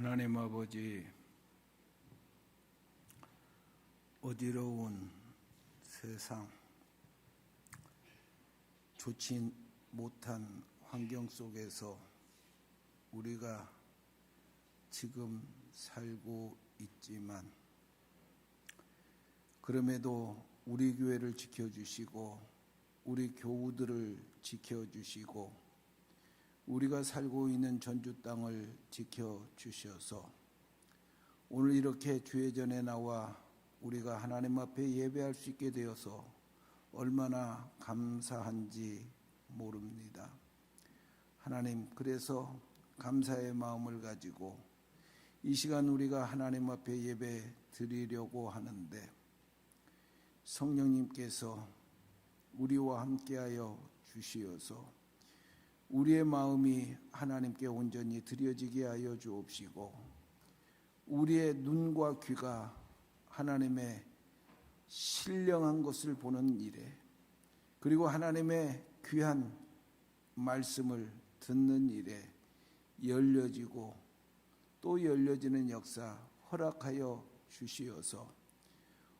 하나님 아버지, 어지러운 세상, 좋지 못한 환경 속에서 우리가 지금 살고 있지만, 그럼에도 우리 교회를 지켜주시고 우리 교우들을 지켜주시고 우리가 살고 있는 전주 땅을 지켜주셔서 오늘 이렇게 주의 전에 나와 우리가 하나님 앞에 예배할 수 있게 되어서 얼마나 감사한지 모릅니다. 하나님, 그래서 감사의 마음을 가지고 이 시간 우리가 하나님 앞에 예배 드리려고 하는데, 성령님께서 우리와 함께하여 주시어서 우리의 마음이 하나님께 온전히 드려지게 하여 주옵시고, 우리의 눈과 귀가 하나님의 신령한 것을 보는 일에, 그리고 하나님의 귀한 말씀을 듣는 일에 열려지고 또 열려지는 역사 허락하여 주시어서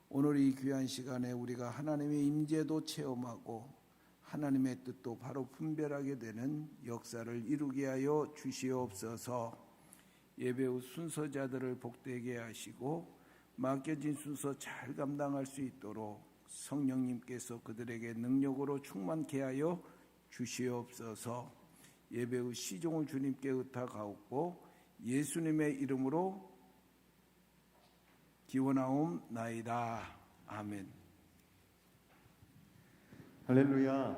오늘 이 귀한 시간에 우리가 하나님의 임재도 체험하고 하나님의 뜻도 바로 분별하게 되는 역사를 이루게 하여 주시옵소서. 예배 후 순서자들을 복되게 하시고 맡겨진 순서 잘 감당할 수 있도록 성령님께서 그들에게 능력으로 충만케 하여 주시옵소서. 예배 후 시종을 주님께 의탁하옵고 예수님의 이름으로 기원하옵나이다. 아멘. 할렐루야.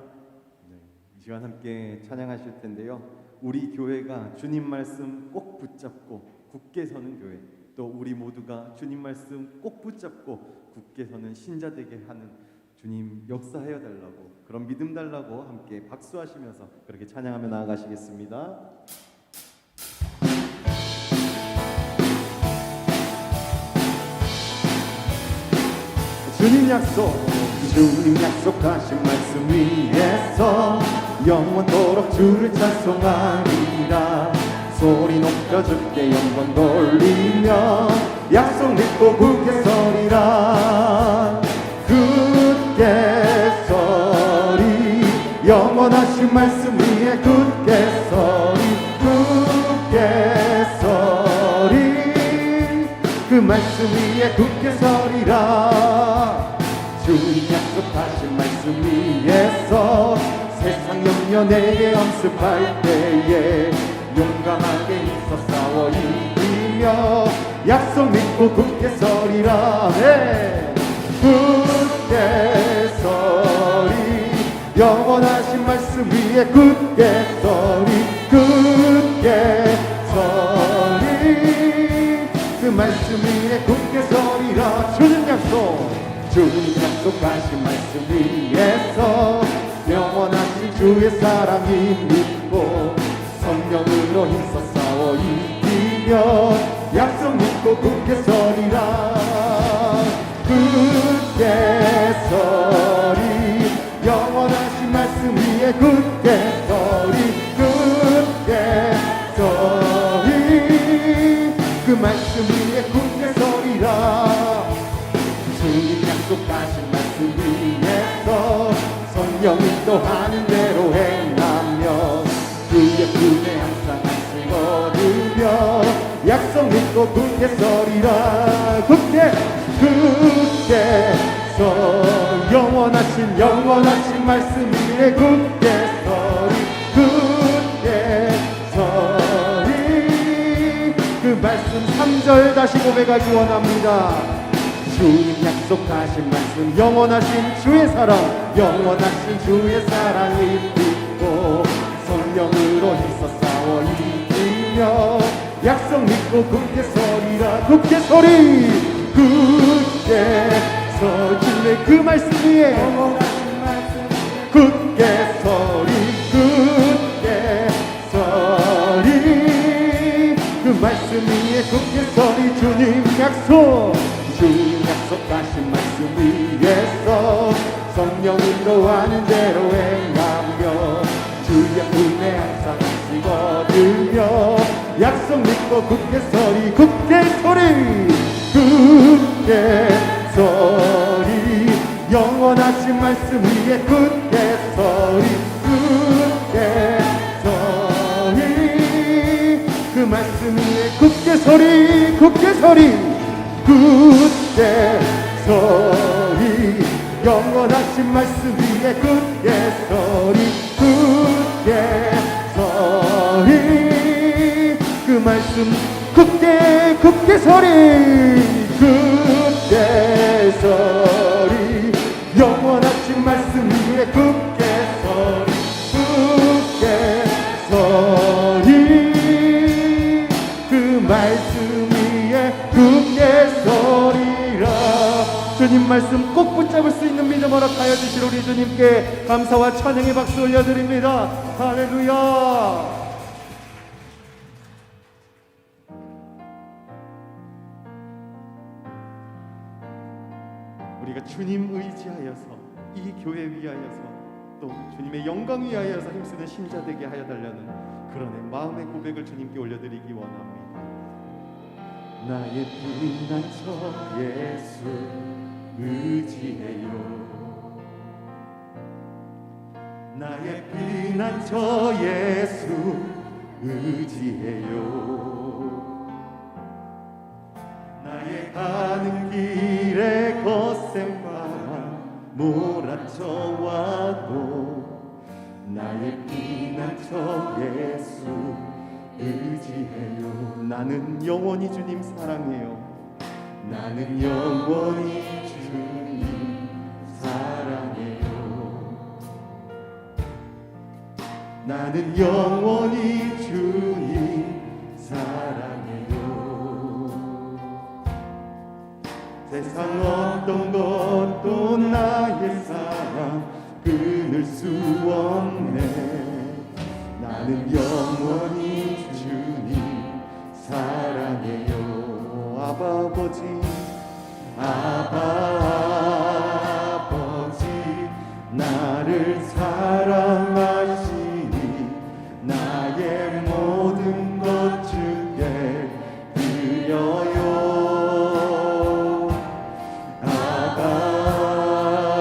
이 시간 함께 찬양하실 텐데요, 우리 교회가 주님 말씀 꼭 붙잡고 굳게 서는 교회, 또 우리 모두가 주님 말씀 꼭 붙잡고 굳게 서는 신자 되게 하는 주님 역사하여 달라고, 그런 믿음 달라고 함께 박수하시면서 그렇게 찬양하며 나아가시겠습니다. 주님 약속하신 말씀 위에서 영원토록 주를 찬송하리라. 소리 높여 주께 영광 돌리며 약속 믿고 굳게 서리라. 굳게 서리, 영원하신 말씀 위에 굳게 서리. 굳게 서리, 그 말씀 위에 굳게 서리라. 주님 약속하신 말씀 위에서 세상 염려 내게 엄습할 때에 용감하게 있어 싸워 이기며 약속 믿고 굳게 서리라. 네. 굳게 서리, 영원하신 말씀 위에 굳게 서리. 굳게 서리, 그 말씀 위에 굳게 서리라. 주님 약속하신 말씀 위에서 영원하신 주의 사랑이 믿고 성령으로 힘써 싸워 이기며 약속 믿고 굳게 서리라. 굳게 서리, 영원하신 말씀 위에 굳게 서리. 굳게 서리, 그 말씀 위에 굳게 서리라. 주님 약속하신 말씀 위에서 성령이 또 하는 대로 행하며 그의 품에 항상 안식 얻으며 약속 믿고 굳게 서리라. 굳게 서, 영원하신 말씀 위에 굳게 서리. 굳게 서리, 그 말씀 3절 다시 고백하기 원합니다. 주님 약속하신 말씀, 영원하신 주의 사랑, 영원하신 주의 사랑이 믿고 성령으로 힘써 싸워 이기며 약속 믿고 굳게 서리라. 굳게 서리, 굳게 서, 주님의 그 말씀 위에 영원하신 말씀 굳게 서리. 굳게 서리, 그 말씀 위에 굳게 서리. 주님 약속하신 말씀 위에서 성령으로 하는 대로 행하며 주의 품에 항상 안식 얻으며 약속 믿고 굳게 서리 굳게 서리 굳게 서리 영원하신 말씀 위에 굳게 서리 굳게 서리 그 말씀 위에 굳게 서리 굳게 서리 굳게 서리 영원하신 말씀 위에 굳게 서리 굳게 서리 그 말씀 굳게 굳게 서리 굳게 서리 영원하신 말씀 위에 굳게 서리 굳게 서리 그 말씀 위에 굳게 서리라. 주님 말씀 꼭 붙잡을 수 있는 믿음 허락하여 주실 우리 주님께 감사와 찬양의 박수 올려드립니다. 할렐루야. 우리가 주님 의지하여서 이 교회 위하여서 또 주님의 영광 위하여서 힘쓰는 신자 되게 하여 달라는 그런 마음의 고백을 주님께 올려드리기 원합니다. 나의 피난처 예수 의지해요. 나의 피난처 예수 의지해요. 나의 가는 길에 거센 바람 몰아쳐와도 나의 피난처 예수 의지해요. 나는 영원히 주님 사랑해요. 나는 영원히 주님 사랑해요. 나는 영원히 주님 사랑해요. 세상 어떤 것도 나의 사랑 끊을 수 없네. 나는 영원히 주님 사랑해요. 아버지 아버지 나를 사랑하시니 나의 모든 것 주께 드려요.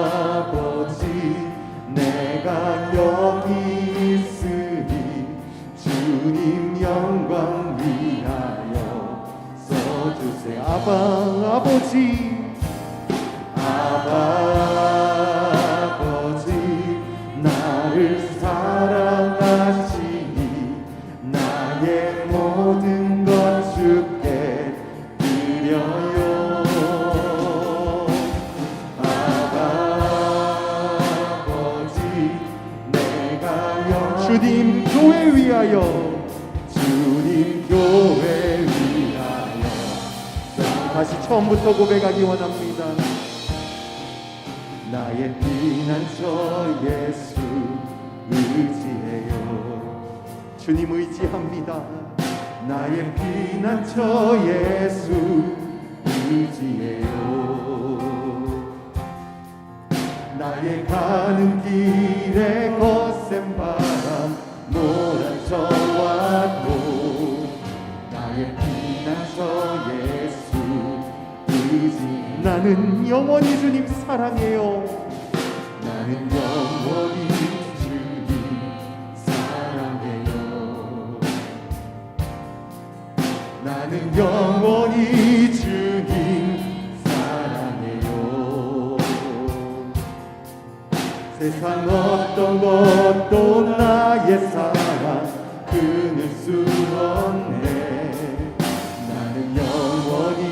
아버지 내가 여기 있으니 주님 영광 위하여 써주세요. 아버지 나를 사랑하시니 나의 모든 것 주께 드려요. 아버지 내가 주님 교회 위하여 주님 교회 위하여 다시 처음부터 고백하기 원합니다. 나의 피난처 예수 의지해요. 주님 의지합니다. 나의 피난처 예수 의지해요. 나의 가는 길에 거센 바람 몰아쳐와도 나의 피난처 예수 의지. 나는 영원히 주님 사랑해요. 나는 영원히 주님 사랑해요. 나는 영원히 주님 사랑해요. 세상 어떤 것도 나의 사랑 끊을 수 없네. 나는 영원히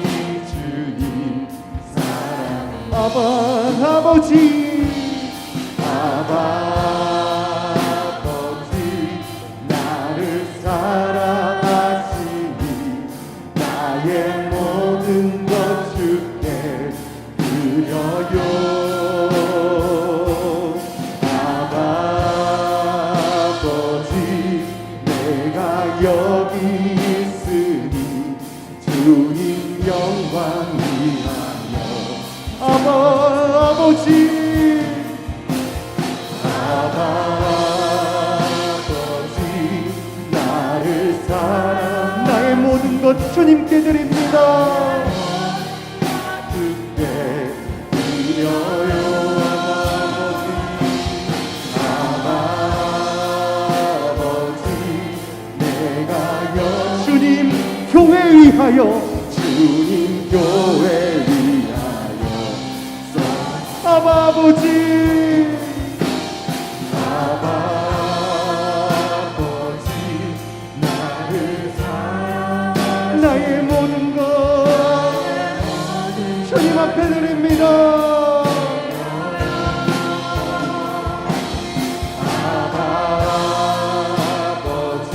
주님 사랑. 아버지 나를 사랑하시니 나의 모든 것 주께 드려요. 아버지 내가 여기 있으니 주님 영광 위하여. 아버지 나를 사랑하시니 모든 것 주님께 드립니다. 주께 드려요 아버지 내가요 주님 교회 위하여 주님 교회 위하여 아버지 나를 사랑 나의 모든 것 주님 앞에 드립니다. 아버지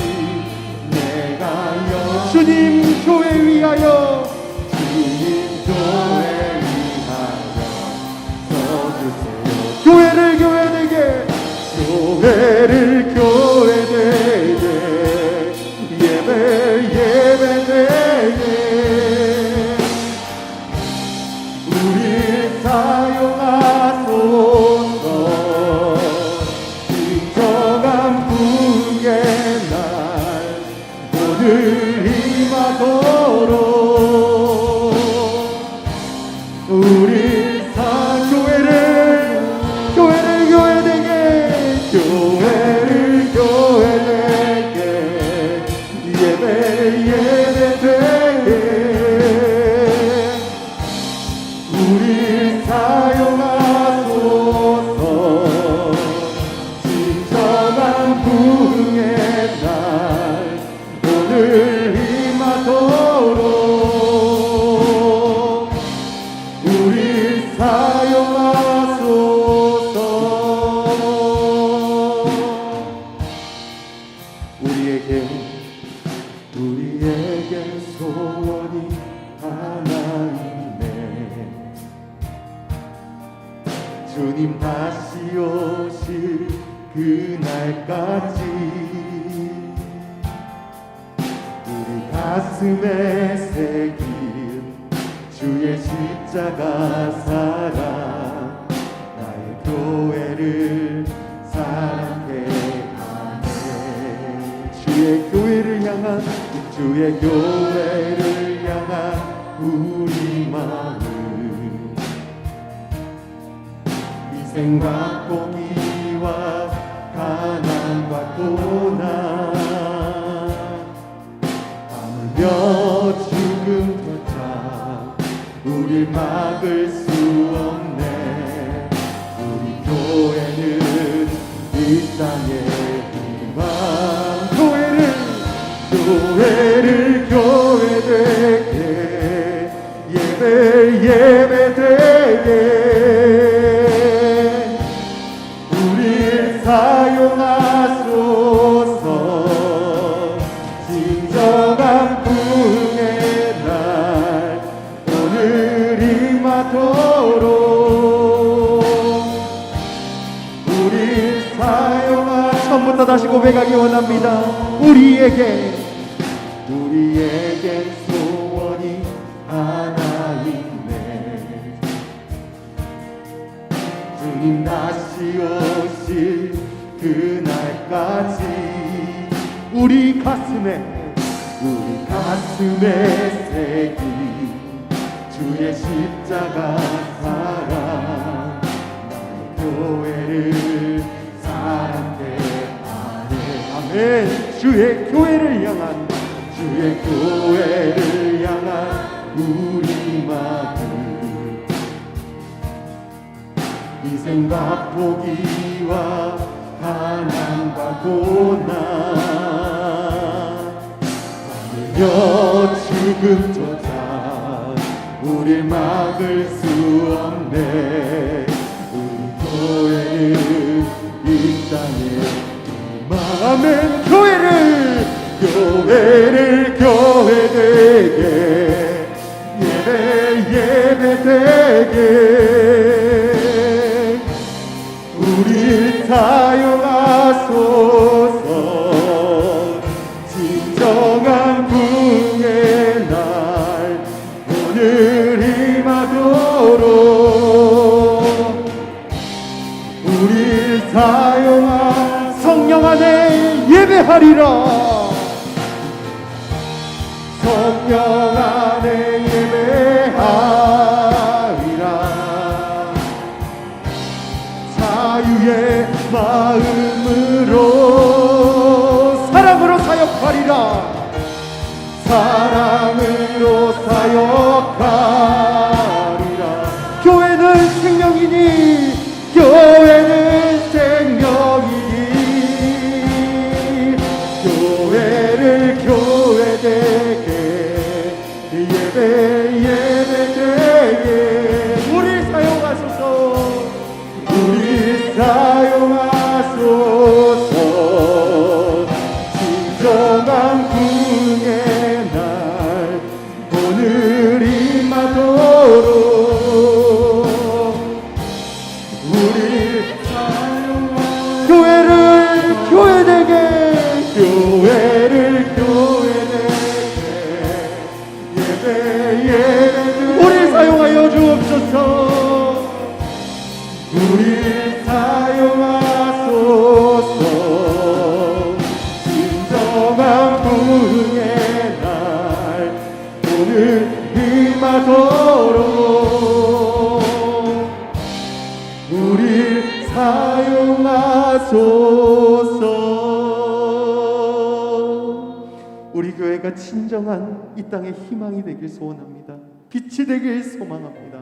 내가요 주님 교회 위하여 주님 교회 위하여 써주세요. 교회를 교회되게 교회를 교회되게 예배 예배되게 우리 사용하소서 진정한 부흥의 날 오늘 임하도록 우리 교회를 교회되게 교회를 교회되게 예배 예배되게 우리 사용하소서 진정한 부흥의 날 오늘 임하도록 우리 사용하소서. 우리에게 소원이 하나 있네. 주님 다시 오실 그날까지 우리 가슴에 새긴 주의 십자가 사랑 나의 교회를 사랑해 하네. 주의 교회를 향한 주의 교회를 향한 우리 마음 희생과 포기와 가난과 고난 하물며 죽음조차 우릴 막을 수 없네. 우리 교회는 이 땅의 희망 교회를 교회되게 예배 예배되게 우릴 사용하소서 진정한 부흥의 날 오늘 임하도록 우릴 사용하 처음부터 다시 고백하기 원합니다. 우리에겐 소원이 하나 있네. 주님 다시 오실 그날까지 우리 가슴에 새긴 주의 십자가 사랑 나의 교회를 사랑해 하네. 아멘. 주의 교회를 향한 우리 마음 희생과 포기와 가난과 고난 하물며 죽음조차 우릴 막을 수 없네. 우리 교회는 이 땅에 아멘. 교회를 교회되게 예배 예배되게 우리 사용하소서 진정한 부흥의 날 오늘 임하도록 우리 사용하 성령 안에 예배하리라. 성령 안에 예배하리라. 자유의 마음으로 사랑으로 사역하리라. 사랑으로 사역하리라. 교회는 생명이니, 교회는 생명이니, 교회를 교회되게 예배되게 우리 사용하소서. 우리 사용하소서. 진정한 구원의 날 오늘 임하도록 우리 사용하소서. 교회를 교회되게 예배 우리 사용하여 주옵소서. 우리 사용하소서. 진정한 부흥의 날 오늘 임하도록 우리 사용하소서. 우리 교회가 진정한 이 땅의 희망이 되길 소원합니다. 빛이 되길 소망합니다.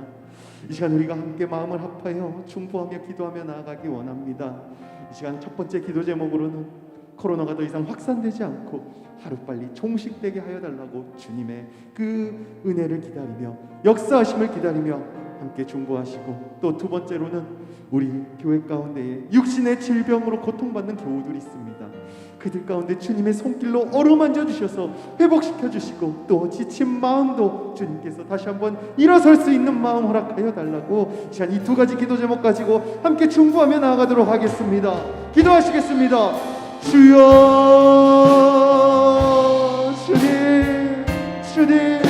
이 시간 우리가 함께 마음을 합하여 중보하며 기도하며 나아가기 원합니다. 이 시간 첫 번째 기도 제목으로는 코로나가 더 이상 확산되지 않고 하루빨리 종식되게 하여 달라고 주님의 그 은혜를 기다리며 역사하심을 기다리며 함께 중보하시고, 또 두 번째로는 우리 교회 가운데에 육신의 질병으로 고통받는 교우들이 있습니다. 그들 가운데 주님의 손길로 어루만져 주셔서 회복시켜 주시고, 또 지친 마음도 주님께서 다시 한번 일어설 수 있는 마음 허락하여 달라고 시간 이 두 가지 기도 제목 가지고 함께 중보하며 나아가도록 하겠습니다. 기도하시겠습니다. 주여, 주님,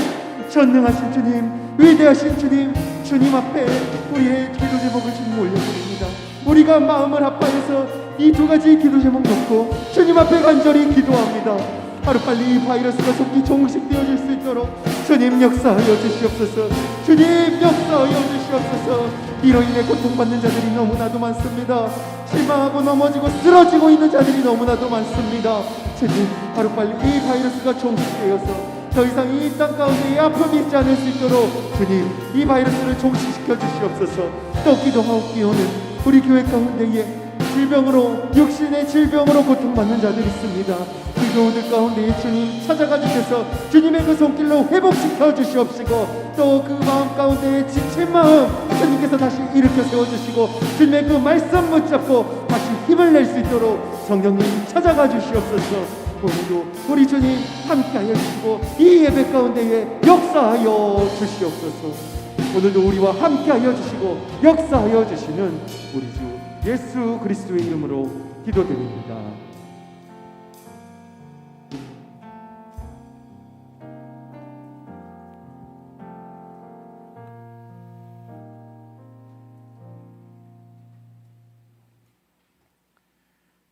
전능하신 주님, 위대하신 주님, 주님 앞에 우리의 기도 제목을 주님 올려드립니다. 우리가 마음을 합하여서 이 두 가지 기도 제목 놓고 주님 앞에 간절히 기도합니다. 하루빨리 이 바이러스가 속히 종식되어질 수 있도록 주님 역사하여 주시옵소서. 주님 역사하여 주시옵소서. 이로 인해 고통받는 자들이 너무나도 많습니다. 실망하고 넘어지고 쓰러지고 있는 자들이 너무나도 많습니다. 주님, 하루빨리 이 바이러스가 종식되어서 더 이상 이 땅 가운데에 아픔이 있지 않을 수 있도록 주님 이 바이러스를 종식시켜 주시옵소서. 또 기도하옵기로는 우리 교회 가운데에 질병으로, 육신의 질병으로 고통받는 자들이 있습니다. 그 교우들 가운데에 주님 찾아가 주셔서 주님의 그 손길로 회복시켜 주시옵시고, 또 그 마음 가운데에 지친 마음 주님께서 다시 일으켜 세워주시고, 주님의 그 말씀 붙잡고 다시 힘을 낼 수 있도록 성령님 찾아가 주시옵소서. 오늘도 우리 주님 함께하여 주시고 이 예배 가운데에 역사하여 주시옵소서. 오늘도 우리와 함께하여 주시고 역사하여 주시는 우리 주 예수 그리스도의 이름으로 기도드립니다.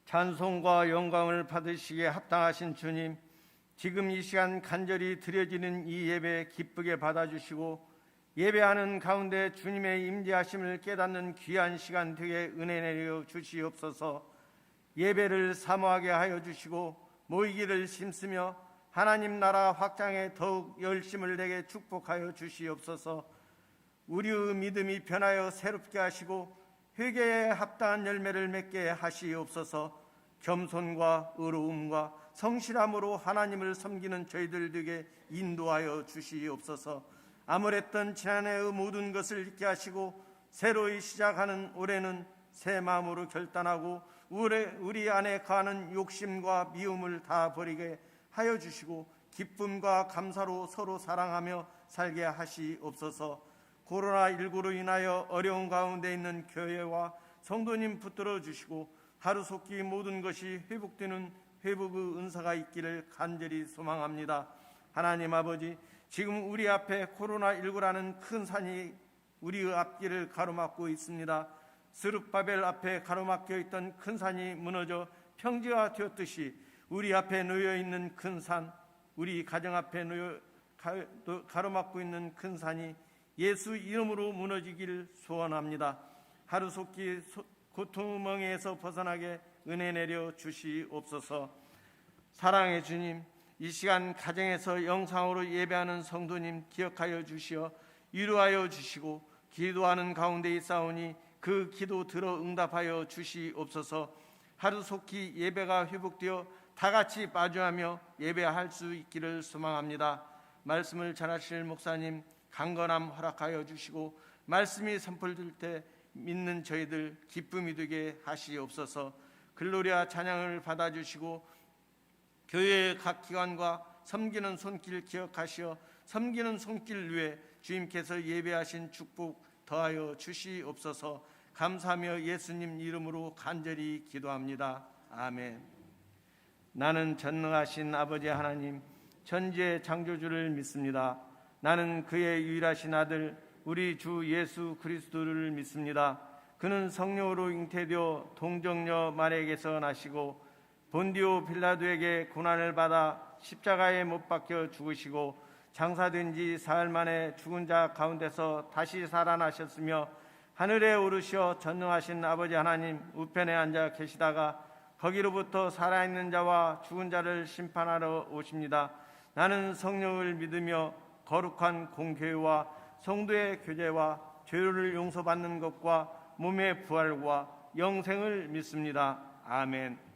찬송과 영광을 받으시기에 합당하신 주님, 지금 이 시간 간절히 드려지는 이 예배 기쁘게 받아주시고 예배하는 가운데 주님의 임재하심을 깨닫는 귀한 시간 되게 은혜 내려 주시옵소서. 예배를 사모하게 하여 주시고 모이기를 힘쓰며 하나님 나라 확장에 더욱 열심을 내게 축복하여 주시옵소서. 우리의 믿음이 변하여 새롭게 하시고 회개에 합당한 열매를 맺게 하시옵소서. 겸손과 의로움과 성실함으로 하나님을 섬기는 저희들 되게 인도하여 주시옵소서. 암울했던 지난해의 모든 것을 잊게 하시고 새로이 시작하는 올해는 새 마음으로 결단하고 우리 안에 가는 욕심과 미움을 다 버리게 하여 주시고 기쁨과 감사로 서로 사랑하며 살게 하시옵소서. 코로나19로 인하여 어려운 가운데 있는 교회와 성도님 붙들어 주시고 하루속히 모든 것이 회복되는 회복의 은사가 있기를 간절히 소망합니다. 하나님 아버지, 지금 우리 앞에 코로나19라는 큰 산이 우리의 앞길을 가로막고 있습니다. 스룹바벨 앞에 가로막혀 있던 큰 산이 무너져 평지가 되었듯이 우리 앞에 놓여 있는 큰 산, 우리 가정 앞에 가로막고 있는 큰 산이 예수 이름으로 무너지길 소원합니다. 하루속히 고통멍에서 벗어나게 은혜 내려 주시옵소서. 사랑의 주님, 이 시간 가정에서 영상으로 예배하는 성도님 기억하여 주시어 위로하여 주시고 기도하는 가운데 있사오니 그 기도 들어 응답하여 주시옵소서. 하루속히 예배가 회복되어 다같이 마주하며 예배할 수 있기를 소망합니다. 말씀을 전하실 목사님 강건함 허락하여 주시고 말씀이 선포될 때 믿는 저희들 기쁨이 되게 하시옵소서. 글로리아 찬양을 받아주시고 교회의 각 기관과 섬기는 손길 기억하시어 섬기는 손길 위에 주님께서 예배하신 축복 더하여 주시옵소서. 감사하며 예수님 이름으로 간절히 기도합니다. 아멘. 나는 전능하신 아버지 하나님 천지의 창조주를 믿습니다. 나는 그의 유일하신 아들 우리 주 예수 그리스도를 믿습니다. 그는 성령으로 잉태되어 동정녀 마리아에게서 나시고 본디오 빌라도에게 고난을 받아 십자가에 못 박혀 죽으시고 장사된 지 사흘 만에 죽은 자 가운데서 다시 살아나셨으며 하늘에 오르시어 전능하신 아버지 하나님 우편에 앉아 계시다가 거기로부터 살아있는 자와 죽은 자를 심판하러 오십니다. 나는 성령을 믿으며 거룩한 공교회와 성도의 교제와 죄를 용서받는 것과 몸의 부활과 영생을 믿습니다. 아멘.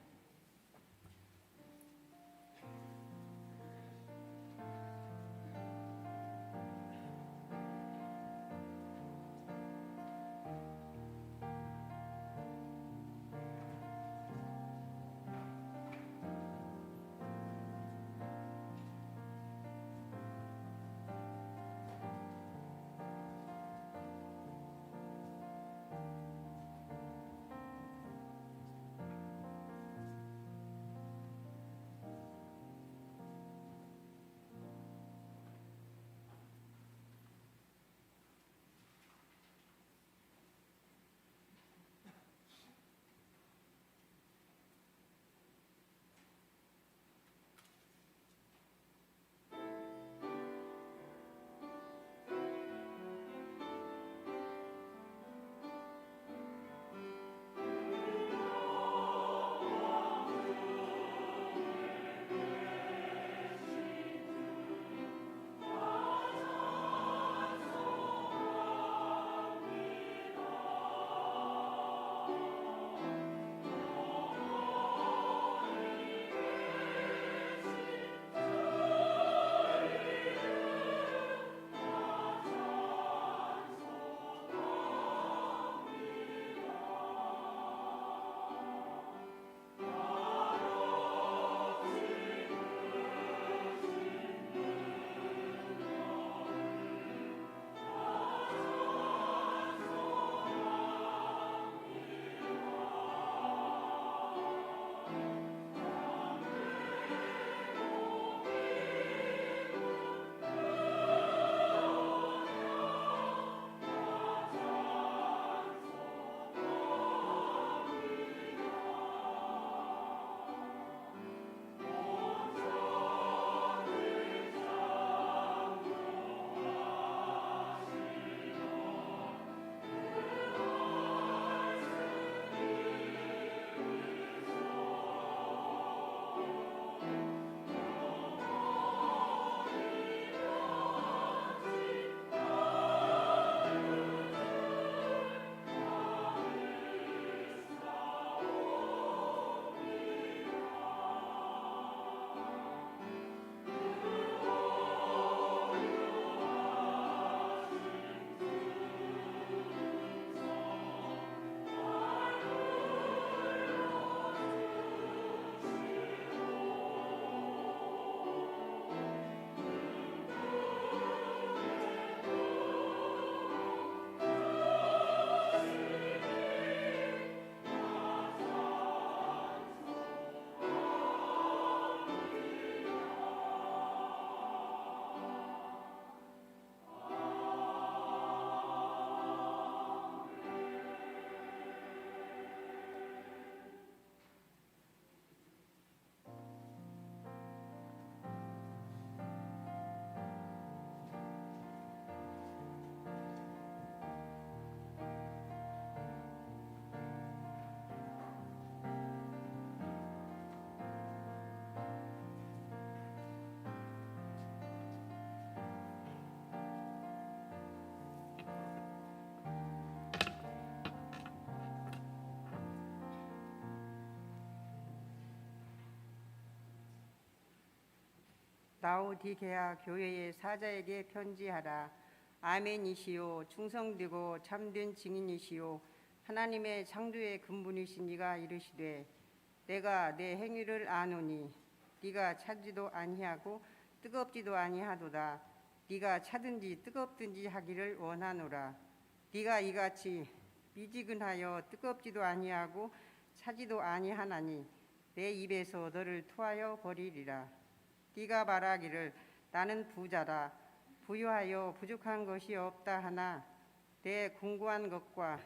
라오디게아 교회의 사자에게 편지하라. 아멘이시요 충성되고 참된 증인이시요 하나님의 창조의 근본이신 이가 이르시되 내가 내 행위를 아노니 네가 차지도 아니하고 뜨겁지도 아니하도다. 네가 차든지 뜨겁든지 하기를 원하노라. 네가 이같이 미지근하여 뜨겁지도 아니하고 차지도 아니하나니 내 입에서 너를 토하여 버리리라. 네가 말하기를 나는 부자라 부유하여 부족한 것이 없다 하나 내 궁고한 것과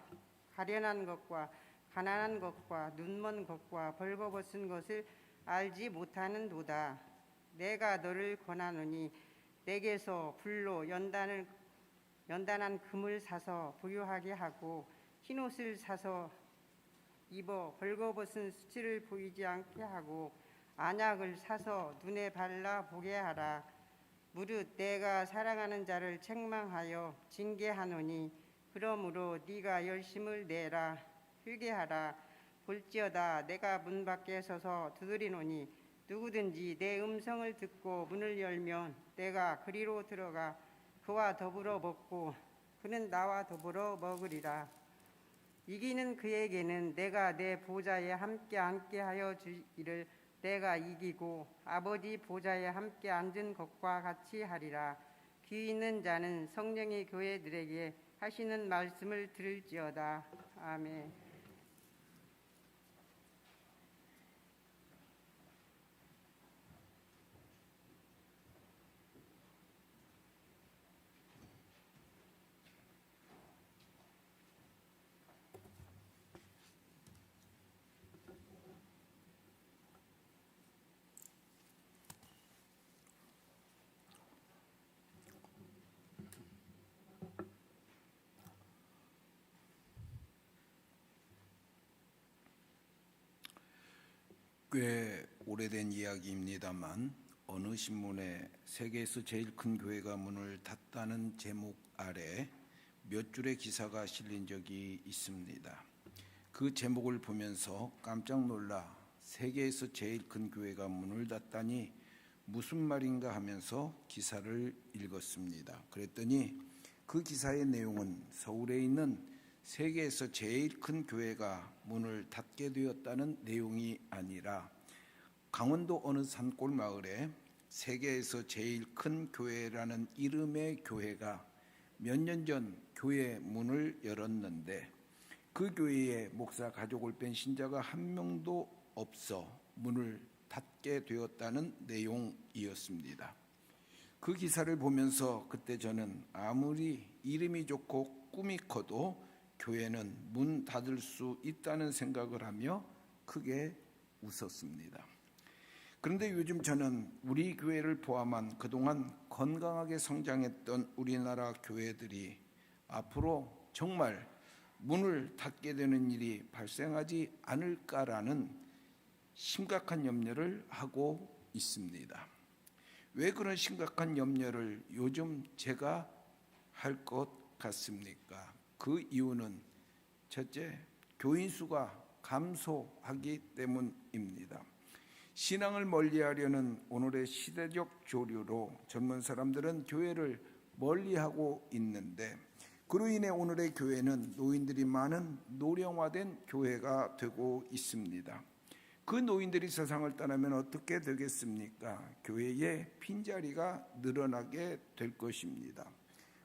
가련한 것과 가난한 것과 눈먼 것과 벌거벗은 것을 알지 못하는도다. 내가 너를 권하노니 내게서 불로 연단한 금을 사서 부유하게 하고 흰옷을 사서 입어 벌거벗은 수치를 보이지 않게 하고 안약을 사서 눈에 발라 보게 하라. 무릇 내가 사랑하는 자를 책망하여 징계하노니 그러므로 네가 열심을 내라. 회개하라. 볼지어다 내가 문 밖에 서서 두드리노니 누구든지 내 음성을 듣고 문을 열면 내가 그리로 들어가 그와 더불어 먹고 그는 나와 더불어 먹으리라. 이기는 그에게는 내가 내 보좌에 함께 앉게 하여 주기를 내가 이기고 아버지 보좌에 함께 앉은 것과 같이 하리라. 귀 있는 자는 성령의 교회들에게 하시는 말씀을 들을지어다. 아멘. 꽤 오래된 이야기입니다만 어느 신문에 세계에서 제일 큰 교회가 문을 닫다는 제목 아래 몇 줄의 기사가 실린 적이 있습니다. 그 제목을 보면서 깜짝 놀라 세계에서 제일 큰 교회가 문을 닫다니 무슨 말인가 하면서 기사를 읽었습니다. 그랬더니 그 기사의 내용은 서울에 있는 세계에서 제일 큰 교회가 문을 닫게 되었다는 내용이 아니라 강원도 어느 산골 마을에 세계에서 제일 큰 교회라는 이름의 교회가 몇 년 전 교회 문을 열었는데 그 교회에 목사 가족을 뺀 신자가 한 명도 없어 문을 닫게 되었다는 내용이었습니다. 그 기사를 보면서 그때 저는 아무리 이름이 좋고 꿈이 커도 교회는 문 닫을 수 있다는 생각을 하며 크게 웃었습니다. 그런데 요즘 저는 우리 교회를 포함한 그동안 건강하게 성장했던 우리나라 교회들이 앞으로 정말 문을 닫게 되는 일이 발생하지 않을까라는 심각한 염려를 하고 있습니다. 왜 그런 심각한 염려를 요즘 제가 할 것 같습니까? 그 이유는 첫째, 교인 수가 감소하기 때문입니다. 신앙을 멀리하려는 오늘의 시대적 조류로 젊은 사람들은 교회를 멀리하고 있는데 그로 인해 오늘의 교회는 노인들이 많은 노령화된 교회가 되고 있습니다. 그 노인들이 세상을 떠나면 어떻게 되겠습니까? 교회에 빈자리가 늘어나게 될 것입니다.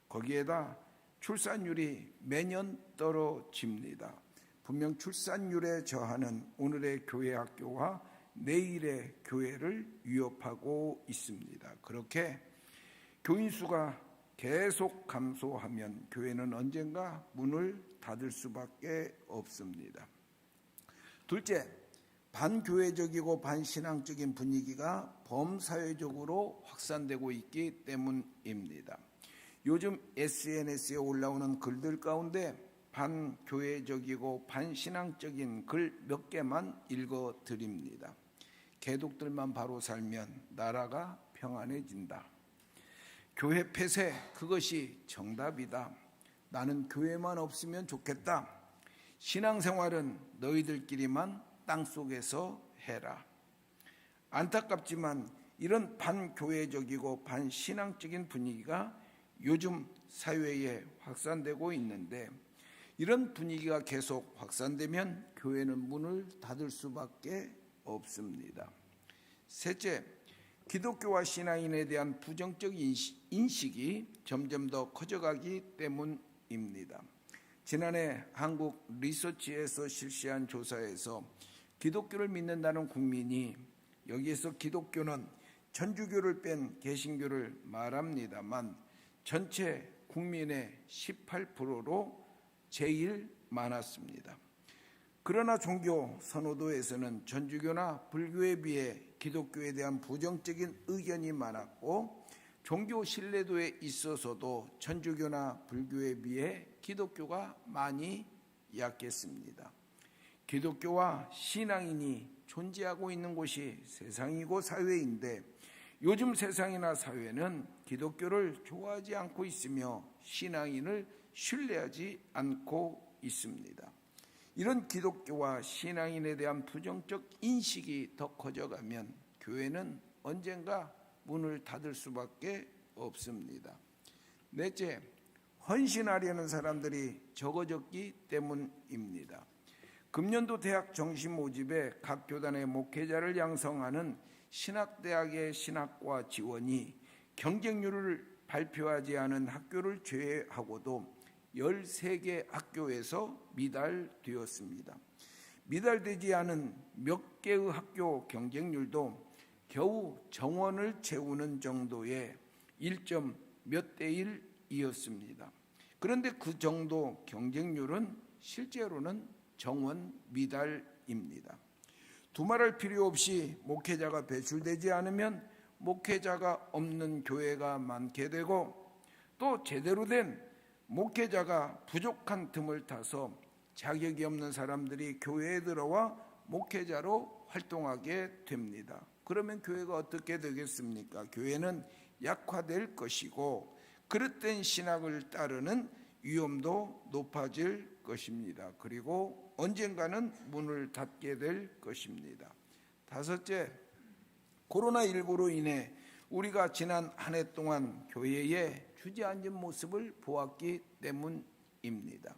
거기에다 출산율이 매년 떨어집니다. 분명 출산율에 저하는 오늘의 교회 학교와 내일의 교회를 위협하고 있습니다. 그렇게 교인 수가 계속 감소하면 교회는 언젠가 문을 닫을 수밖에 없습니다. 둘째, 반교회적이고 반신앙적인 분위기가 범사회적으로 확산되고 있기 때문입니다. 요즘 SNS에 올라오는 글들 가운데 반교회적이고 반신앙적인 글 몇 개만 읽어드립니다. 개독들만 바로 살면 나라가 평안해진다. 교회 폐쇄, 그것이 정답이다. 나는 교회만 없으면 좋겠다. 신앙생활은 너희들끼리만 땅속에서 해라. 안타깝지만 이런 반교회적이고 반신앙적인 분위기가 요즘 사회에 확산되고 있는데, 이런 분위기가 계속 확산되면 교회는 문을 닫을 수밖에 없습니다. 셋째, 기독교와 신앙인에 대한 부정적 인식이 점점 더 커져가기 때문입니다. 지난해 한국 리서치에서 실시한 조사에서 기독교를 믿는다는 국민이, 여기에서 기독교는 천주교를 뺀 개신교를 말합니다만, 전체 국민의 18%로 제일 많았습니다. 그러나 종교 선호도에서는 천주교나 불교에 비해 기독교에 대한 부정적인 의견이 많았고, 종교 신뢰도에 있어서도 천주교나 불교에 비해 기독교가 많이 약했습니다. 기독교와 신앙인이 존재하고 있는 곳이 세상이고 사회인데, 요즘 세상이나 사회는 기독교를 좋아하지 않고 있으며 신앙인을 신뢰하지 않고 있습니다. 이런 기독교와 신앙인에 대한 부정적 인식이 더 커져가면 교회는 언젠가 문을 닫을 수밖에 없습니다. 넷째, 헌신하려는 사람들이 적어졌기 때문입니다. 금년도 대학 정시 모집에 각 교단의 목회자를 양성하는 신학대학의 신학과 지원이 경쟁률을 발표하지 않은 학교를 제외하고도 13개 학교에서 미달되었습니다. 미달되지 않은 몇 개의 학교 경쟁률도 겨우 정원을 채우는 정도의 1점 몇 대 1이었습니다. 그런데 그 정도 경쟁률은 실제로는 정원 미달입니다. 두말할 필요 없이 목회자가 배출되지 않으면 목회자가 없는 교회가 많게 되고, 또 제대로 된 목회자가 부족한 틈을 타서 자격이 없는 사람들이 교회에 들어와 목회자로 활동하게 됩니다. 그러면 교회가 어떻게 되겠습니까? 교회는 약화될 것이고, 그릇된 신학을 따르는 위험도 높아질 것입니다. 그리고 언젠가는 문을 닫게 될 것입니다. 다섯째, 코로나19로 인해 우리가 지난 한 해 동안 교회에 주저앉은 모습을 보았기 때문입니다.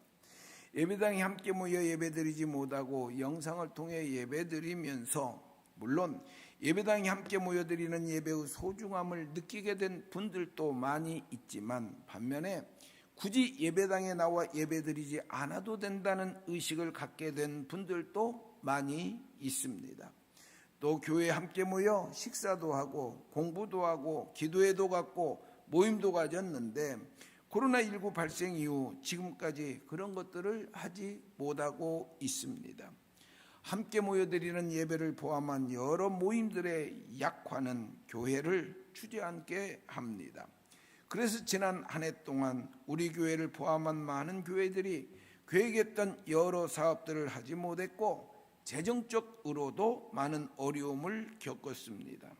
예배당에 함께 모여 예배드리지 못하고 영상을 통해 예배드리면서, 물론 예배당에 함께 모여드리는 예배의 소중함을 느끼게 된 분들도 많이 있지만, 반면에 굳이 예배당에 나와 예배드리지 않아도 된다는 의식을 갖게 된 분들도 많이 있습니다. 또 교회에 함께 모여 식사도 하고 공부도 하고 기도회도 갖고 모임도 가졌는데, 코로나19 발생 이후 지금까지 그런 것들을 하지 못하고 있습니다. 함께 모여드리는 예배를 포함한 여러 모임들의 약화는 교회를 주저앉게 합니다. 그래서 지난 한 해 동안 우리 교회를 포함한 많은 교회들이 계획했던 여러 사업들을 하지 못했고, 재정적으로도 많은 어려움을 겪었습니다.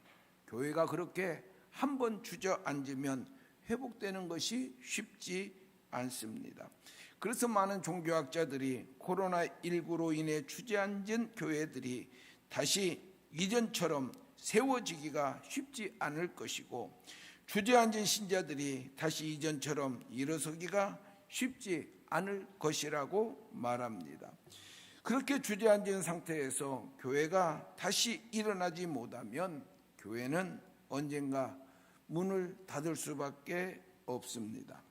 교회가 그렇게 한번 주저앉으면 회복되는 것이 쉽지 않습니다. 그래서 많은 종교학자들이 코로나19로 인해 주저앉은 교회들이 다시 이전처럼 세워지기가 쉽지 않을 것이고, 주저앉은 신자들이 다시 이전처럼 일어서기가 쉽지 않을 것이라고 말합니다. 그렇게 주저앉은 상태에서 교회가 다시 일어나지 못하면 교회는 언젠가 문을 닫을 수밖에 없습니다.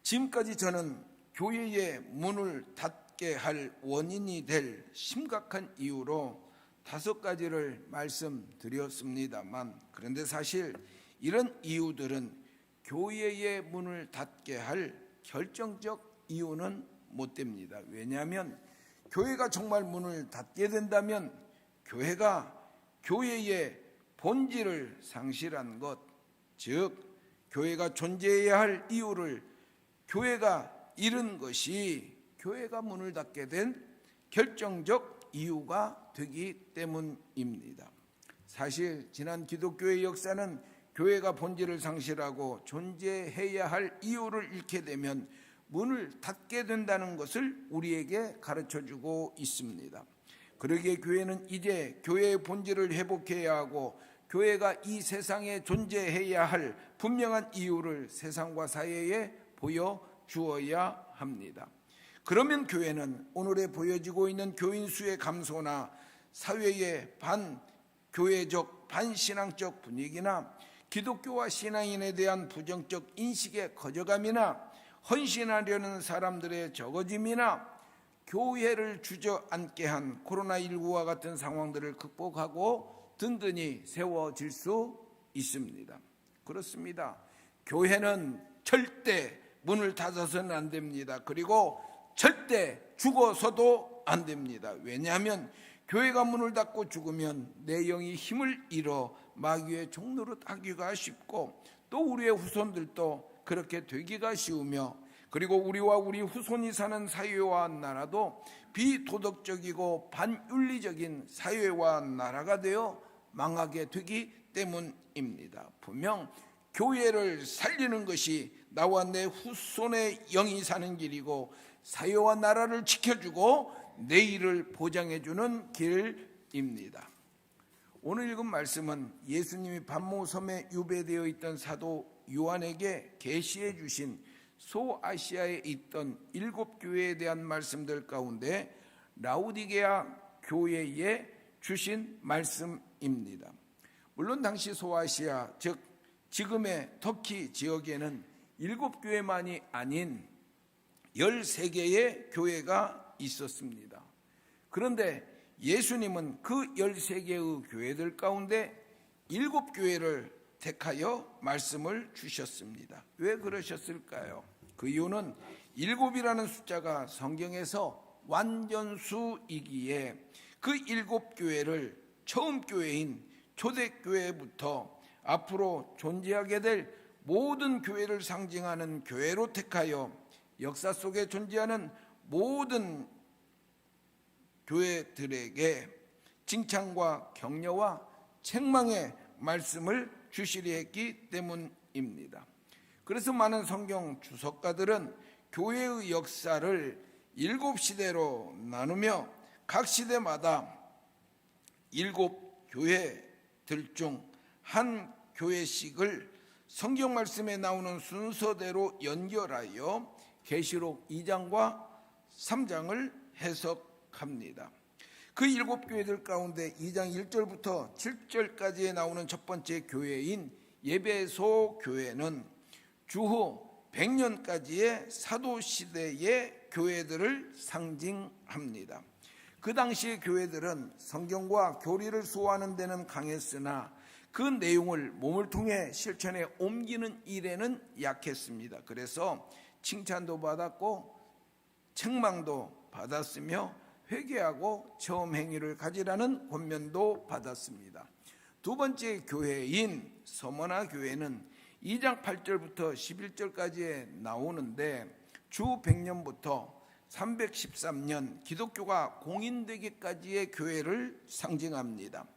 지금까지 저는 교회의 문을 닫게 할 원인이 될 심각한 이유로 5가지를 말씀드렸습니다만, 그런데 사실 이런 이유들은 교회의 문을 닫게 할 결정적 이유는 못 됩니다. 왜냐하면 교회가 정말 문을 닫게 된다면 교회가 교회의 본질을 상실한 것, 즉 교회가 존재해야 할 이유를 교회가 잃은 것이 교회가 문을 닫게 된 결정적 이유가 되기 때문입니다. 사실 지난 기독교의 역사는 교회가 본질을 상실하고 존재해야 할 이유를 잃게 되면 문을 닫게 된다는 것을 우리에게 가르쳐주고 있습니다. 그러기에 교회는 이제 교회의 본질을 회복해야 하고 교회가 이 세상에 존재해야 할 분명한 이유를 세상과 사회에 보여주어야 합니다. 그러면 교회는 오늘에 보여지고 있는 교인 수의 감소나 사회의 반교회적, 반신앙적 분위기나 기독교와 신앙인에 대한 부정적 인식의 커져감이나 헌신하려는 사람들의 적어짐이나 교회를 주저앉게 한 코로나19와 같은 상황들을 극복하고 든든히 세워질 수 있습니다. 그렇습니다. 교회는 절대 문을 닫아서는 안 됩니다. 그리고 절대 죽어서도 안 됩니다. 왜냐하면 교회가 문을 닫고 죽으면 내 영이 힘을 잃어 마귀의 종노릇 하기가 쉽고 또 우리의 후손들도 그렇게 되기가 쉬우며, 그리고 우리와 우리 후손이 사는 사회와 나라도 비도덕적이고 반윤리적인 사회와 나라가 되어 망하게 되기 때문입니다. 분명 교회를 살리는 것이 나와 내 후손의 영이 사는 길이고 사회와 나라를 지켜주고 내일을 보장해주는 길입니다. 오늘 읽은 말씀은 예수님이 반모섬에 유배되어 있던 사도 요한에게 계시해 주신 소아시아에 있던 7교회에 대한 말씀들 가운데 라우디게아 교회에 주신 말씀입니다. 물론 당시 소아시아, 즉 지금의 터키 지역에는 7교회만이 아닌 13개의 교회가 있었습니다. 그런데 예수님은 그 13개의 교회들 가운데 7교회를 택하여 말씀을 주셨습니다. 왜 그러셨을까요? 그 이유는 7이라는 숫자가 성경에서 완전수이기에 그 7교회를 처음 교회인 초대교회부터 앞으로 존재하게 될 모든 교회를 상징하는 교회로 택하여 역사 속에 존재하는 모든 교회들에게 칭찬과 격려와 책망의 말씀을 주시려 했기 때문입니다. 그래서 많은 성경 주석가들은 교회의 역사를 7시대로 나누며 각 시대마다 7교회들 중 한 교회씩을 성경 말씀에 나오는 순서대로 연결하여 계시록 2장과 3장을 해석합니다. 그 7교회들 가운데 2장 1절부터 7절까지에 나오는 첫 번째 교회인 예배소 교회는 주후 100년까지의 사도시대의 교회들을 상징합니다. 그 당시의 교회들은 성경과 교리를 수호하는 데는 강했으나 그 내용을 몸을 통해 실천에 옮기는 일에는 약했습니다. 그래서 칭찬도 받았고 책망도 받았으며 회개하고 처음 행위를 가지라는 권면도 받았습니다. 두 번째 교회인 서머나 교회는 2장 8절부터 11절까지에 나오는데 주 100년부터 313년 기독교가 공인되기까지의 교회를 상징합니다.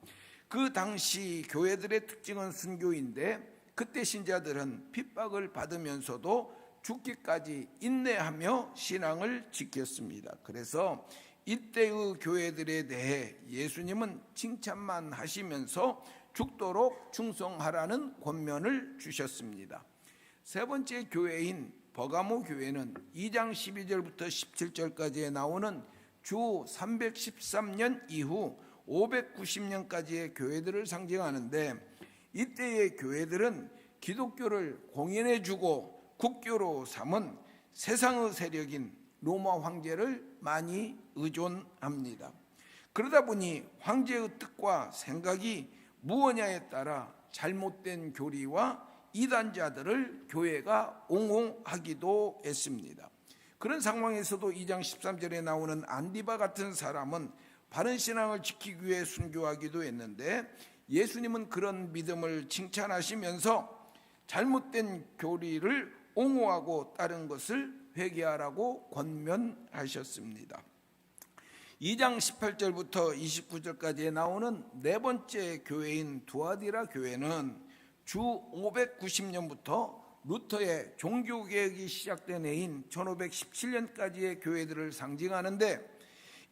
그 당시 교회들의 특징은 순교인데 그때 신자들은 핍박을 받으면서도 죽기까지 인내하며 신앙을 지켰습니다. 그래서 이때의 교회들에 대해 예수님은 칭찬만 하시면서 죽도록 충성하라는 권면을 주셨습니다. 세 번째 교회인 버가모 교회는 2장 12절부터 17절까지에 나오는 주 313년 이후 590년까지의 교회들을 상징하는데 이때의 교회들은 기독교를 공인해주고 국교로 삼은 세상의 세력인 로마 황제를 많이 의존합니다. 그러다 보니 황제의 뜻과 생각이 무엇냐에 따라 잘못된 교리와 이단자들을 교회가 옹호하기도 했습니다. 그런 상황에서도 2장 13절에 나오는 안디바 같은 사람은 바른 신앙을 지키기 위해 순교하기도 했는데 예수님은 그런 믿음을 칭찬하시면서 잘못된 교리를 옹호하고 따른 것을 회개하라고 권면하셨습니다. 2장 18절부터 29절까지에 나오는 네 번째 교회인 두아디라 교회는 주 590년부터 루터의 종교개혁이 시작된 해인 1517년까지의 교회들을 상징하는데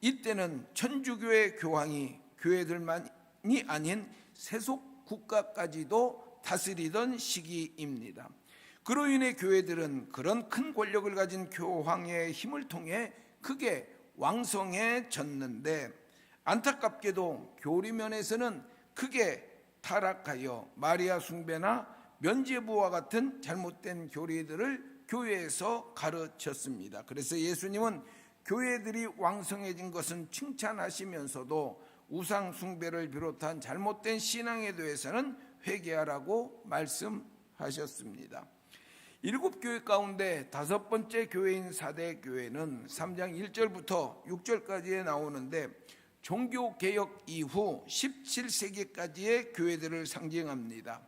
이때는 천주교의 교황이 교회들만이 아닌 세속 국가까지도 다스리던 시기입니다. 그로 인해 교회들은 그런 큰 권력을 가진 교황의 힘을 통해 크게 왕성해졌는데, 안타깝게도 교리면에서는 크게 타락하여 마리아 숭배나 면죄부와 같은 잘못된 교리들을 교회에서 가르쳤습니다. 그래서 예수님은 교회들이 왕성해진 것은 칭찬하시면서도 우상 숭배를 비롯한 잘못된 신앙에 대해서는 회개하라고 말씀하셨습니다. 7교회 가운데 5번째 교회인 사대교회는 3장 1절부터 6절까지에 나오는데, 종교개혁 이후 17세기까지의 교회들을 상징합니다.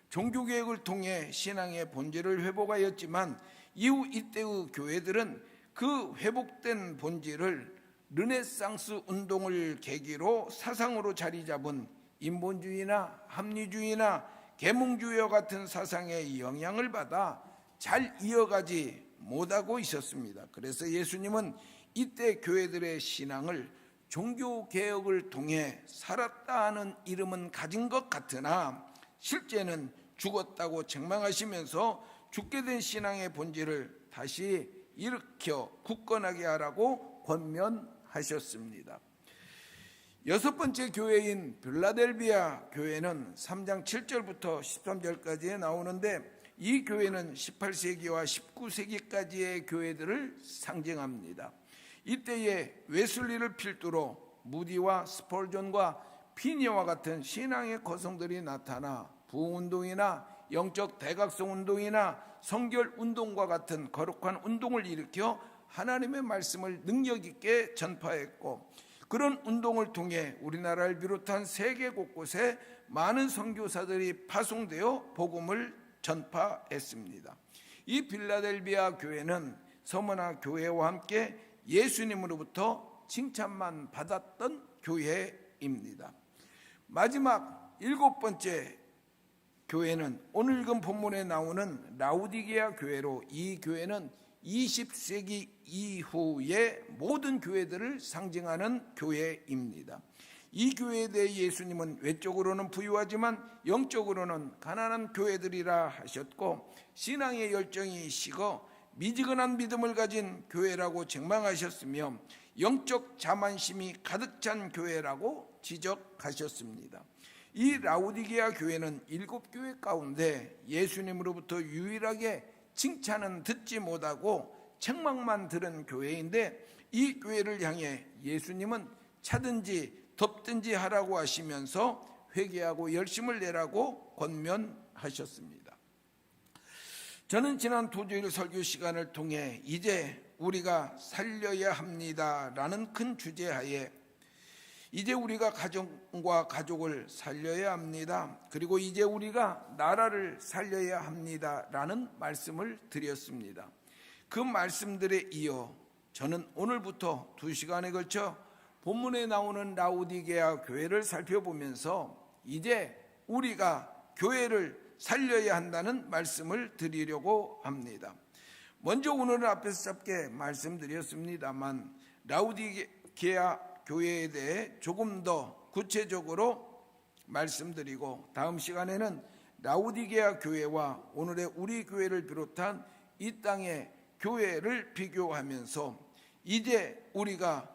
종교개혁을 통해 신앙의 본질을 회복하였지만 이후 이때의 교회들은 그 회복된 본질을 르네상스 운동을 계기로 사상으로 자리 잡은 인본주의나 합리주의나 계몽주의와 같은 사상의 영향을 받아 잘 이어가지 못하고 있었습니다. 그래서 예수님은 이때 교회들의 신앙을 종교개혁을 통해 살았다 하는 이름은 가진 것 같으나 실제는 죽었다고 책망하시면서 죽게 된 신앙의 본질을 다시 일으켜 굳건하게 하라고 권면하셨습니다. 6번째 교회인 빌라델비아 교회는 3장 7절부터 13절까지에 나오는데, 이 교회는 18세기와 19세기까지의 교회들을 상징합니다. 이때에 웨슬리를 필두로 무디와 스펄전과 피니와 같은 신앙의 거성들이 나타나 부흥운동이나 영적 대각성 운동이나 성결운동과 같은 거룩한 운동을 일으켜 하나님의 말씀을 능력 있게 전파했고, 그런 운동을 통해 우리나라를 비롯한 세계 곳곳에 많은 선교사들이 파송되어 복음을 전파했습니다. 이 빌라델비아 교회는 서머나 교회와 함께 예수님으로부터 칭찬만 받았던 교회입니다. 마지막 7번째 교회는 오늘 읽은 본문에 나오는 라우디게아 교회로, 이 교회는 20세기 이후의 모든 교회들을 상징하는 교회입니다. 이 교회에 대해 예수님은 외적으로는 부유하지만 영적으로는 가난한 교회들이라 하셨고, 신앙의 열정이 식어 미지근한 믿음을 가진 교회라고 책망하셨으며 영적 자만심이 가득 찬 교회라고 지적하셨습니다. 이 라우디게아 교회는 7교회 가운데 예수님으로부터 유일하게 칭찬은 듣지 못하고 책망만 들은 교회인데, 이 교회를 향해 예수님은 차든지 덮든지 하라고 하시면서 회개하고 열심을 내라고 권면하셨습니다. 저는 지난 토요일 설교 시간을 통해 이제 우리가 살려야 합니다라는 큰 주제하에 이제 우리가 가정과 가족을 살려야 합니다. 그리고 이제 우리가 나라를 살려야 합니다라는 말씀을 드렸습니다. 그 말씀들에 이어 저는 오늘부터 2시간에 걸쳐 본문에 나오는 라우디게아 교회를 살펴보면서 이제 우리가 교회를 살려야 한다는 말씀을 드리려고 합니다. 먼저 오늘은 앞에서 짧게 말씀드렸습니다만 라우디게아 교회에 대해 조금 더 구체적으로 말씀드리고, 다음 시간에는 라우디게아 교회와 오늘의 우리 교회를 비롯한 이 땅의 교회를 비교하면서 이제 우리가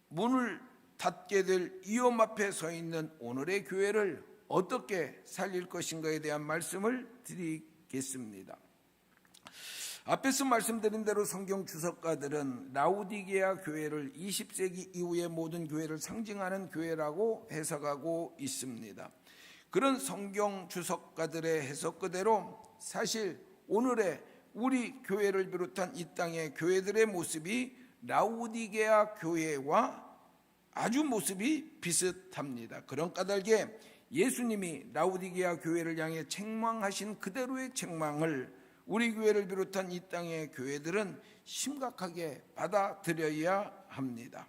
문을 닫게 될 위험 앞에 서 있는 오늘의 교회를 어떻게 살릴 것인가에 대한 말씀을 드리겠습니다. 앞에서 말씀드린 대로 성경 주석가들은 라우디게아 교회를 20세기 이후의 모든 교회를 상징하는 교회라고 해석하고 있습니다. 그런 성경 주석가들의 해석 그대로 사실 오늘의 우리 교회를 비롯한 이 땅의 교회들의 모습이 라우디게아 교회와 아주 모습이 비슷합니다. 그런 까닭에 예수님이 라우디게아 교회를 향해 책망하신 그대로의 책망을 우리 교회를 비롯한 이 땅의 교회들은 심각하게 받아들여야 합니다.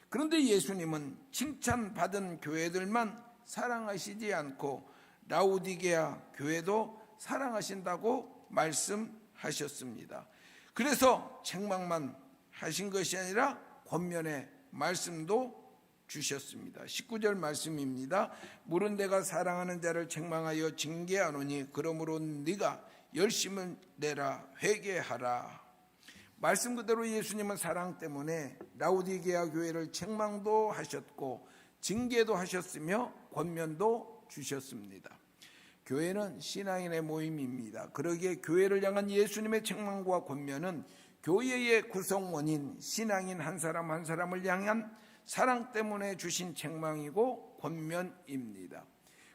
그런데 예수님은 칭찬받은 교회들만 사랑하시지 않고 라우디게아 교회도 사랑하신다고 말씀하셨습니다. 그래서 책망만 하신 것이 아니라 권면의 말씀도 주셨습니다. 19절 말씀입니다. 물은 내가 사랑하는 자를 책망하여 징계하노니 그러므로 네가 열심을 내라 회개하라. 말씀 그대로 예수님은 사랑 때문에 라우디게아 교회를 책망도 하셨고 징계도 하셨으며 권면도 주셨습니다. 교회는 신앙인의 모임입니다. 그러기에 교회를 향한 예수님의 책망과 권면은 교회의 구성원인 신앙인 한 사람 한 사람을 향한 사랑 때문에 주신 책망이고 권면입니다.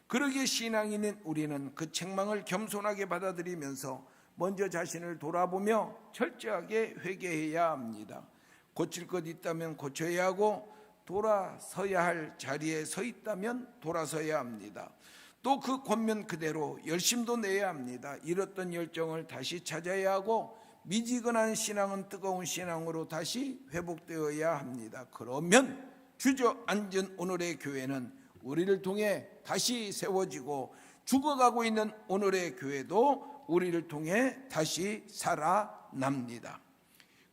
그러기에 신앙인인 우리는 그 책망을 겸손하게 받아들이면서 먼저 자신을 돌아보며 철저하게 회개해야 합니다. 고칠 것 있다면 고쳐야 하고 돌아서야 할 자리에 서 있다면 돌아서야 합니다. 또 그 권면 그대로 열심도 내야 합니다. 잃었던 열정을 다시 찾아야 하고 미지근한 신앙은 뜨거운 신앙으로 다시 회복되어야 합니다. 그러면 주저앉은 오늘의 교회는 우리를 통해 다시 세워지고 죽어가고 있는 오늘의 교회도 우리를 통해 다시 살아납니다.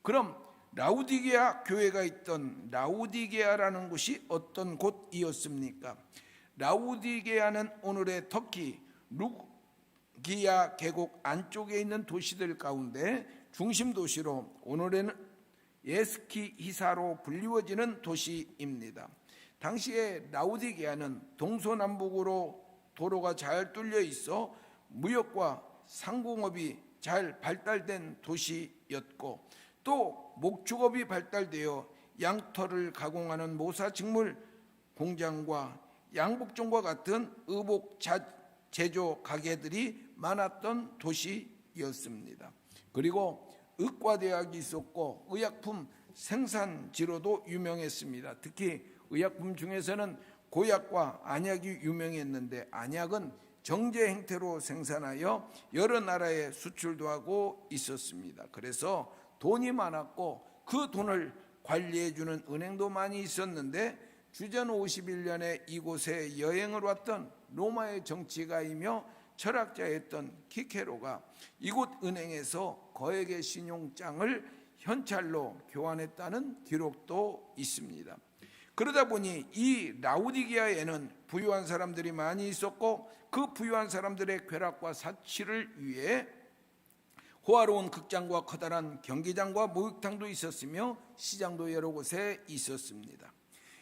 그럼 라우디게아 교회가 있던 라우디게아라는 곳이 어떤 곳이었습니까? 라우디게아는 오늘의 터키 루기아 계곡 안쪽에 있는 도시들 가운데 중심 도시로 오늘에는 예스키히사로 불리워지는 도시입니다. 당시에 라우디게아는 동서남북으로 도로가 잘 뚫려 있어 무역과 상공업이 잘 발달된 도시였고 또 목축업이 발달되어 양털을 가공하는 모사직물 공장과 양복점과 같은 의복 제조 가게들이 많았던 도시였습니다. 그리고 의과대학이 있었고 의약품 생산지로도 유명했습니다. 특히 의약품 중에서는 고약과 안약이 유명했는데 안약은 정제 행태로 생산하여 여러 나라에 수출도 하고 있었습니다. 그래서 돈이 많았고 그 돈을 관리해주는 은행도 많이 있었는데 주전 51년에 이곳에 여행을 왔던 로마의 정치가이며 철학자였던 키케로가 이곳 은행에서 거액의 신용장을 현찰로 교환했다는 기록도 있습니다. 그러다 보니 이 라우디게아에는 부유한 사람들이 많이 있었고 그 부유한 사람들의 쾌락과 사치를 위해 호화로운 극장과 커다란 경기장과 목욕탕도 있었으며 시장도 여러 곳에 있었습니다.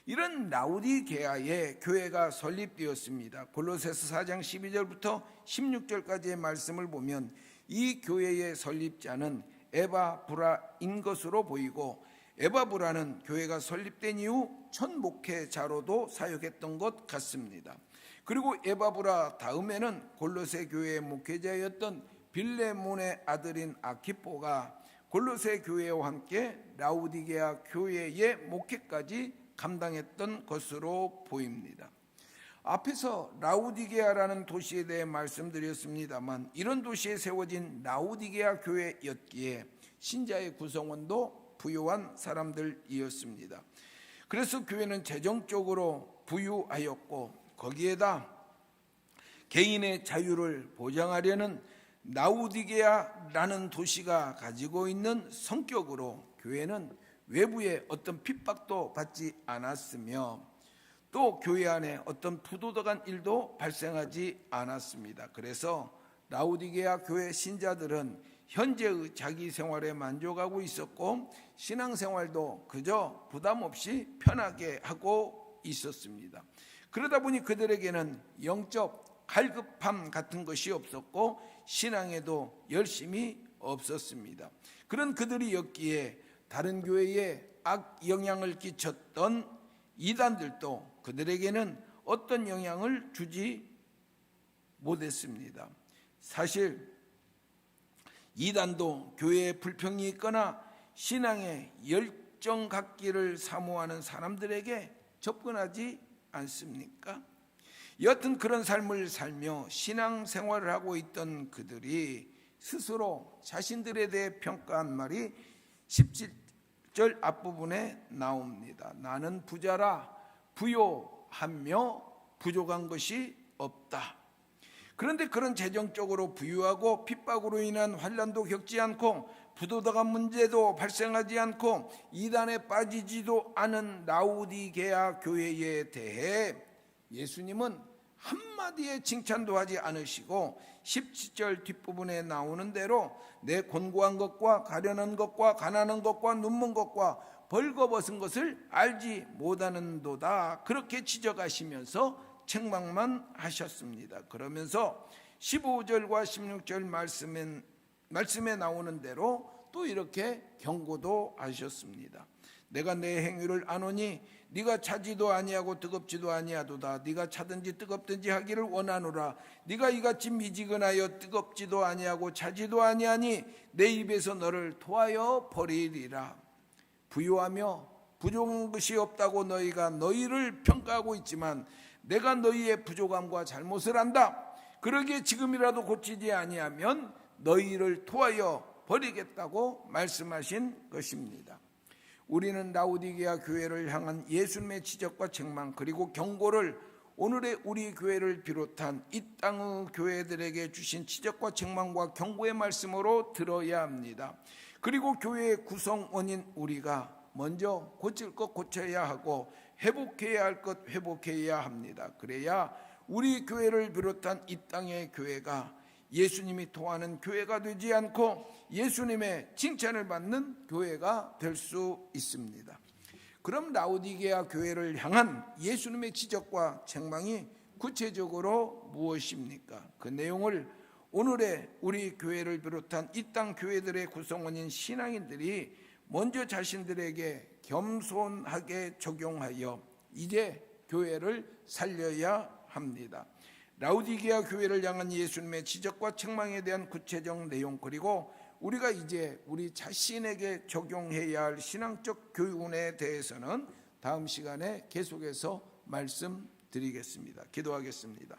이런 라우디게아에 교회가 설립되었습니다. 골로새서 4장 12절부터 16절까지의 말씀을 보면 이 교회의 설립자는 에바브라인 것으로 보이고 에바브라는 교회가 설립된 이후 첫 목회자로도 사역했던 것 같습니다. 그리고 에바브라 다음에는 골로새 교회의 목회자였던 빌레몬의 아들인 아키포가 골로새 교회와 함께 라우디게아 교회의 목회까지 감당했던 것으로 보입니다. 앞에서 라우디게아라는 도시에 대해 말씀드렸습니다만 이런 도시에 세워진 라우디게아 교회였기에 신자의 구성원도 부유한 사람들이었습니다. 그래서 교회는 재정적으로 부유하였고 거기에다 개인의 자유를 보장하려는 라우디게아라는 도시가 가지고 있는 성격으로 교회는 외부의 어떤 핍박도 받지 않았으며 또 교회 안에 어떤 부도덕한 일도 발생하지 않았습니다. 그래서 라우디게아 교회 신자들은 현재의 자기 생활에 만족하고 있었고 신앙생활도 그저 부담 없이 편하게 하고 있었습니다. 그러다 보니 그들에게는 영적 갈급함 같은 것이 없었고 신앙에도 열심이 없었습니다. 그런 그들이었기에 다른 교회에 악영향을 끼쳤던 이단들도 그들에게는 어떤 영향을 주지 못했습니다. 사실 이단도 교회에 불평이 있거나 신앙에 열정 갖기를 사모하는 사람들에게 접근하지 않습니까? 여튼 그런 삶을 살며 신앙생활을 하고 있던 그들이 스스로 자신들에 대해 평가한 말이 17절 앞부분에 나옵니다. 나는 부자라 부요하며 부족한 것이 없다. 그런데 그런 재정적으로 부유하고 핍박으로 인한 환난도 겪지 않고 부도덕한 문제도 발생하지 않고 이단에 빠지지도 않은 라우디게아 교회에 대해 예수님은 한마디의 칭찬도 하지 않으시고 17절 뒷부분에 나오는 대로 내 곤고한 것과 가련한 것과 가난한 것과 눈먼 것과 벌거벗은 것을 알지 못하는도다, 그렇게 지적하시면서 책망만 하셨습니다. 그러면서 15절과 16절 말씀에 나오는 대로 또 이렇게 경고도 하셨습니다. 내가 내 행위를 아노니 네가 차지도 아니하고 뜨겁지도 아니하도다. 네가 차든지 뜨겁든지 하기를 원하노라. 네가 이같이 미지근하여 뜨겁지도 아니하고 차지도 아니하니 내 입에서 너를 토하여 버리리라. 부유하며 부족한 것이 없다고 너희가 너희를 평가하고 있지만 내가 너희의 부족함과 잘못을 안다. 그러기에 지금이라도 고치지 아니하면 너희를 토하여 버리겠다고 말씀하신 것입니다. 우리는 라우디게아 교회를 향한 예수님의 지적과 책망 그리고 경고를 오늘의 우리 교회를 비롯한 이 땅의 교회들에게 주신 지적과 책망과 경고의 말씀으로 들어야 합니다. 그리고 교회의 구성원인 우리가 먼저 고칠 것 고쳐야 하고 회복해야 할 것 회복해야 합니다. 그래야 우리 교회를 비롯한 이 땅의 교회가 예수님이 토하는 교회가 되지 않고 예수님의 칭찬을 받는 교회가 될 수 있습니다. 그럼 라우디게아 교회를 향한 예수님의 지적과 책망이 구체적으로 무엇입니까? 그 내용을 오늘의 우리 교회를 비롯한 이 땅 교회들의 구성원인 신앙인들이 먼저 자신들에게 겸손하게 적용하여 이제 교회를 살려야 합니다. 라우디게아 교회를 향한 예수님의 지적과 책망에 대한 구체적 내용 그리고 우리가 이제 우리 자신에게 적용해야 할 신앙적 교훈에 대해서는 다음 시간에 계속해서 말씀드리겠습니다. 기도하겠습니다.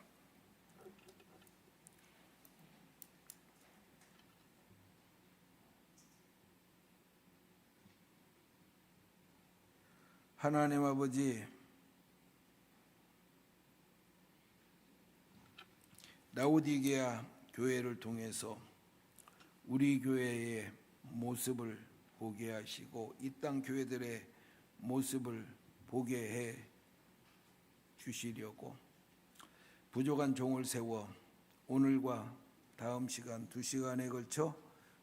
하나님 아버지, 라우디게아 교회를 통해서 우리 교회의 모습을 보게 하시고 이 땅 교회들의 모습을 보게 해 주시려고 부족한 종을 세워 오늘과 다음 시간 2시간에 걸쳐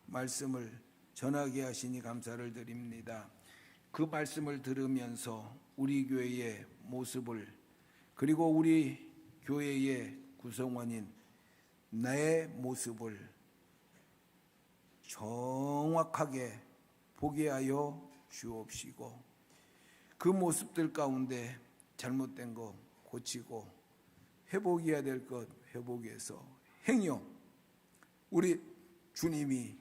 말씀을 전하게 하시니 감사를 드립니다. 그 말씀을 들으면서 우리 교회의 모습을 그리고 우리 교회의 구성원인 나의 모습을 정확하게 보게 하여 주옵시고 그 모습들 가운데 잘못된 것 고치고 회복해야 될 것 회복해서 행여 우리 주님이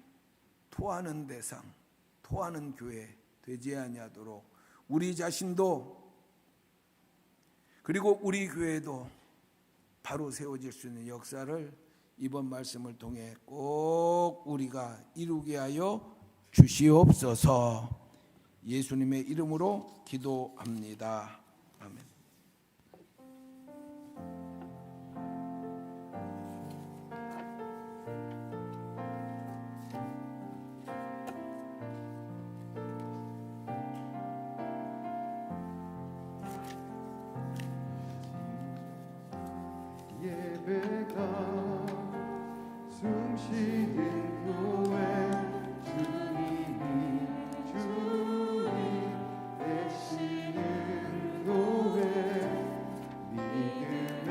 토하는 대상, 토하는 교회 되지 아니하도록 우리 자신도 그리고 우리 교회도 바로 세워질 수 있는 역사를 이번 말씀을 통해 꼭 우리가 이루게 하여 주시옵소서. 예수님의 이름으로 기도합니다. 아멘. 예배가 숨쉬는 교회 주님이 주님 되시는 교회 믿음의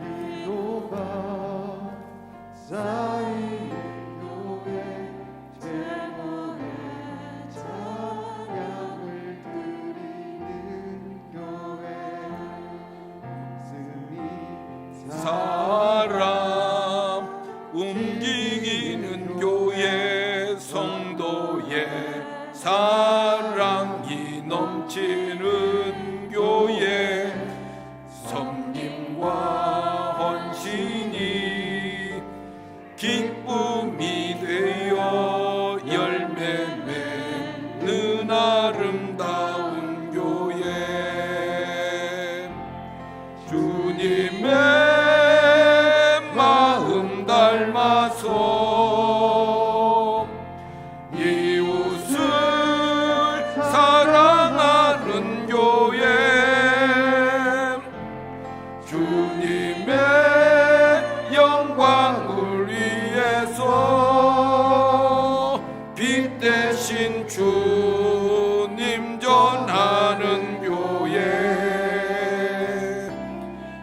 기도가 쌓이는 교회 최고의 찬양을 드리는 교회 스미 사람 움직이는 교회 성도의 사랑이 넘치는 교회 섬김과 헌신이 기쁨이 되어 열매 맺는 아름다운 교회 주님의 마음 닮아서 주께서 빛 대신 주님 전하는 교회,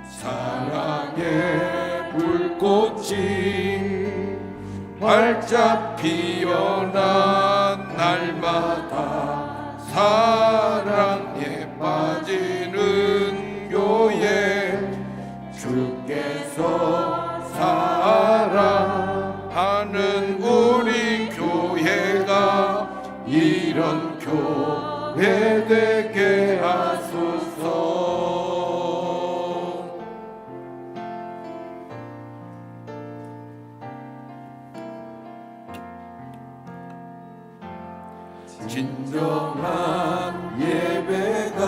사랑의 불꽃이 활짝 피어난 날마다 사랑에 빠지는 교회, 주께서 사랑하는 우리 교회가 이런 교회 되게 하소서. 진정한 예배가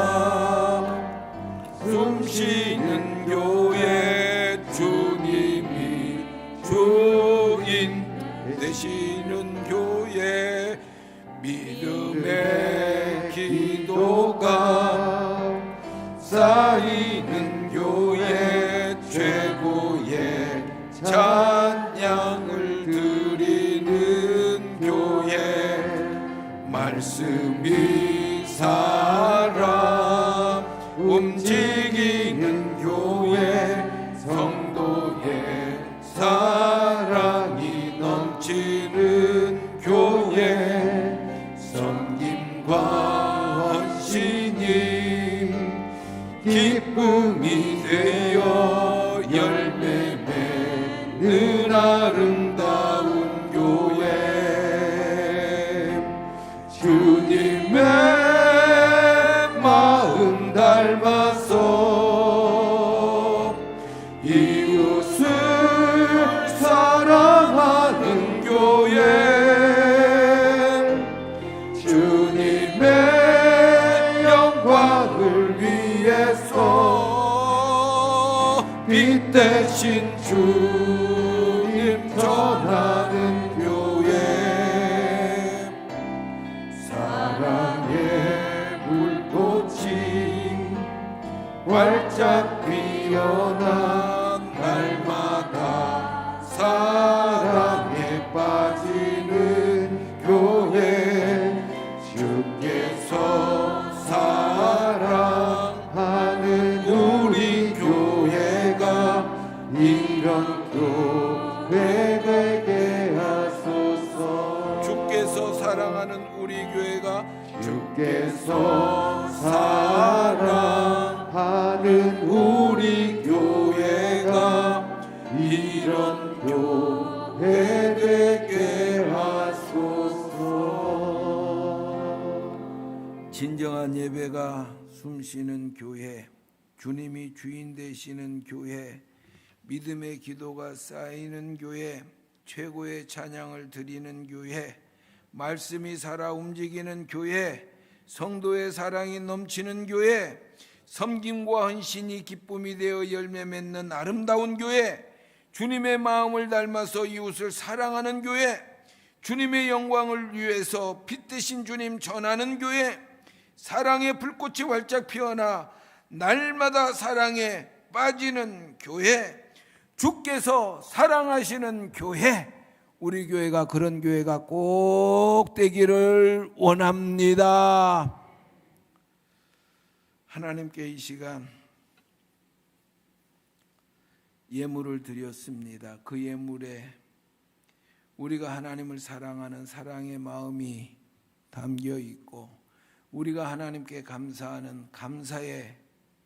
숨쉬는 교회, 주님이 주인 되시는 교회, 믿음의 기도가 쌓이는 교회, 최고의 찬양을 드리는 교회, 말씀이 살아 움직이는 교회, 성도의 사랑이 넘치는 교회, 섬김과 헌신이 기쁨이 되어 열매 맺는 아름다운 교회, 주님의 마음 닮아서 이웃을 사랑하는 교회, 주님의 영광을 위해서 빛 대신 주님 전하는 교회, 사랑의 불꽃이 활짝 피어난 날마다 사랑에 빠지는 교회, 주께서 사랑하는 우리 교회가 이런 교회 되게 하소서. 주께서 사랑하는 우리 교회가, 주께서 사랑하는 우리 교회가 이런 교회 되게 하소서. 진정한 예배가 숨쉬는 교회, 주님이 주인 되시는 교회, 믿음의 기도가 쌓이는 교회, 최고의 찬양을 드리는 교회, 말씀이 살아 움직이는 교회, 성도의 사랑이 넘치는 교회, 섬김과 헌신이 기쁨이 되어 열매 맺는 아름다운 교회, 주님의 마음을 닮아서 이웃을 사랑하는 교회, 주님의 영광을 위해서 빛 대신 주님 전하는 교회, 사랑의 불꽃이 활짝 피어나 날마다 사랑에 빠지는 교회, 주께서 사랑하시는 교회, 우리 교회가 그런 교회가 꼭 되기를 원합니다. 하나님께 이 시간 예물을 드렸습니다. 그 예물에 우리가 하나님을 사랑하는 사랑의 마음이 담겨 있고, 우리가 하나님께 감사하는 감사의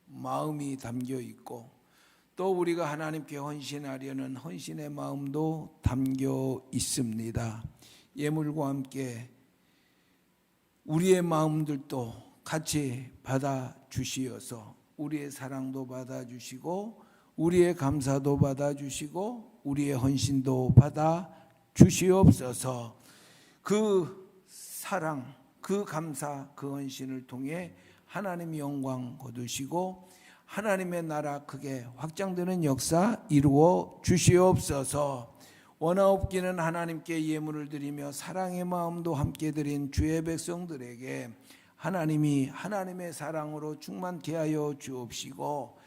마음이 담겨 있고, 또 우리가 하나님께 헌신하려는 헌신의 마음도 담겨 있습니다. 예물과 함께 우리의 마음들도 같이 받아 주시어서 우리의 사랑도 받아 주시고, 우리의 감사도 받아 주시고, 우리의 헌신도 받아 주시옵소서. 그 사랑, 그 감사, 그 헌신을 통해 하나님의 영광 거두시고 하나님의 나라 크게 확장되는 역사 이루어 주시옵소서. 원하옵기는 하나님께 예물을 드리며 사랑의 마음도 함께 드린 주의 백성들에게 하나님이 하나님의 사랑으로 충만케 하여 주옵시고,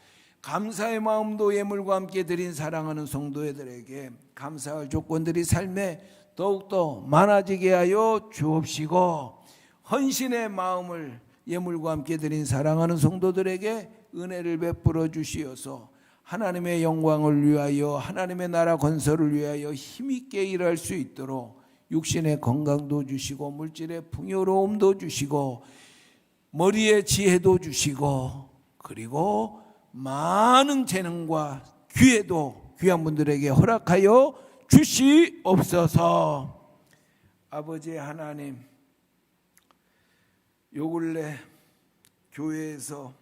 감사의 마음도 예물과 함께 드린 사랑하는 성도들에게 감사할 조건들이 삶에 더욱더 많아지게 하여 주옵시고, 헌신의 마음을 예물과 함께 드린 사랑하는 성도들에게 은혜를 베풀어 주시어서 하나님의 영광을 위하여, 하나님의 나라 건설을 위하여 힘있게 일할 수 있도록 육신의 건강도 주시고 물질의 풍요로움도 주시고 머리의 지혜도 주시고, 그리고 많은 재능과 기회도 귀한 분들에게 허락하여 주시옵소서. 아버지 하나님, 요 근래 교회에서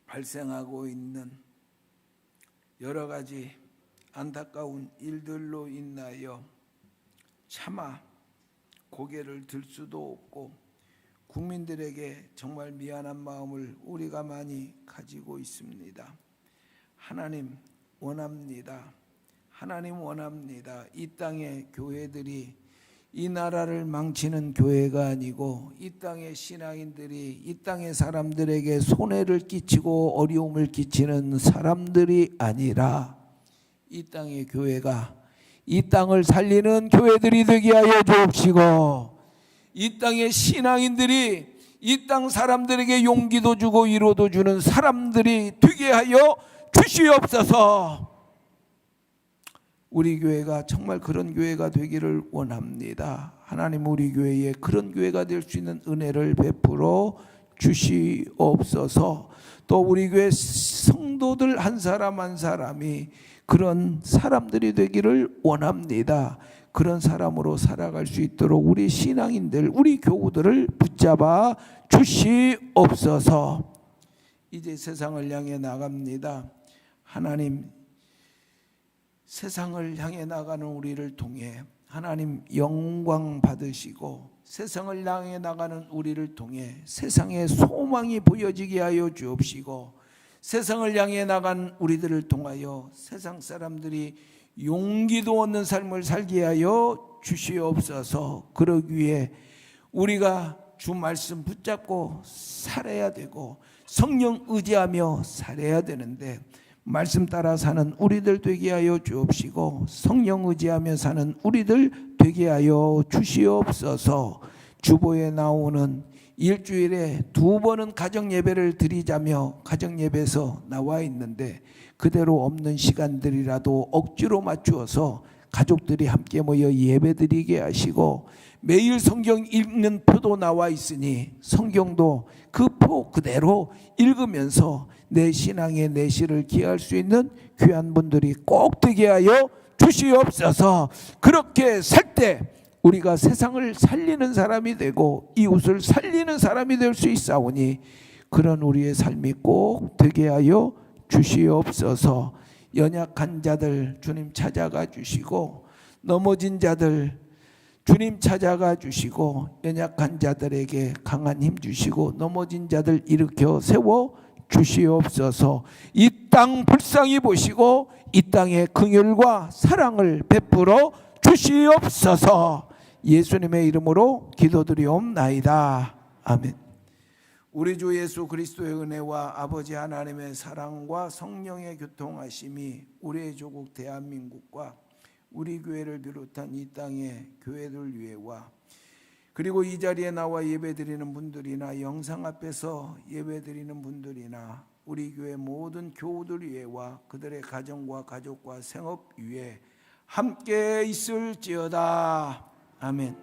발생하고 있는 여러 가지 안타까운 일들로 인하여 차마 고개를 들 수도 없고 국민들에게 정말 미안한 마음을 우리가 많이 가지고 있습니다. 하나님 원합니다. 하나님 원합니다. 이 땅의 교회들이 이 나라를 망치는 교회가 아니고, 이 땅의 신앙인들이 이 땅의 사람들에게 손해를 끼치고 어려움을 끼치는 사람들이 아니라, 이 땅의 교회가 이 땅을 살리는 교회들이 되게 하여 주옵시고, 이 땅의 신앙인들이 이 땅 사람들에게 용기도 주고 위로도 주는 사람들이 되게 하여 주시옵소서. 우리 교회가 정말 그런 교회가 되기를 원합니다. 하나님, 우리 교회에 그런 교회가 될 수 있는 은혜를 베풀어 주시옵소서. 또 우리 교회 성도들 한 사람 한 사람이 그런 사람들이 되기를 원합니다. 그런 사람으로 살아갈 수 있도록 우리 신앙인들, 우리 교우들을 붙잡아 주시옵소서. 이제 세상을 향해 나갑니다. 하나님, 세상을 향해 나가는 우리를 통해 하나님 영광 받으시고, 세상을 향해 나가는 우리를 통해 세상의 소망이 보여지게 하여 주옵시고, 세상을 향해 나간 우리들을 통하여 세상 사람들이 용기도 얻는 삶을 살게 하여 주시옵소서. 그러기 위해 우리가 주 말씀 붙잡고 살아야 되고 성령 의지하며 살아야 되는데, 말씀 따라 사는 우리들 되게 하여 주옵시고, 성령 의지하며 사는 우리들 되게 하여 주시옵소서. 주보에 나오는 일주일에 2번은 가정 예배를 드리자며 가정 예배에서 나와 있는데, 그대로 없는 시간들이라도 억지로 맞추어서 가족들이 함께 모여 예배 드리게 하시고, 매일 성경 읽는 표도 나와 있으니 성경도 그 표 그대로 읽으면서 내 신앙의 내실을 기할 수 있는 귀한 분들이 꼭 되게 하여 주시옵소서. 그렇게 살 때 우리가 세상을 살리는 사람이 되고 이웃을 살리는 사람이 될 수 있사오니, 그런 우리의 삶이 꼭 되게 하여 주시옵소서. 연약한 자들 주님 찾아가 주시고, 넘어진 자들 주님 찾아가 주시고, 연약한 자들에게 강한 힘 주시고 넘어진 자들 일으켜 세워 주시옵소서. 이 땅 불쌍히 보시고 이 땅에 긍휼과 사랑을 베풀어 주시옵소서. 예수님의 이름으로 기도드리옵나이다. 아멘. 우리 주 예수 그리스도의 은혜와 아버지 하나님의 사랑과 성령의 교통하심이 우리의 조국 대한민국과 우리 교회를 비롯한 이 땅의 교회들 위에와, 그리고 이 자리에 나와 예배드리는 분들이나 영상 앞에서 예배드리는 분들이나 우리 교회 모든 교우들 위에와 그들의 가정과 가족과 생업 위에 함께 있을지어다. 아멘.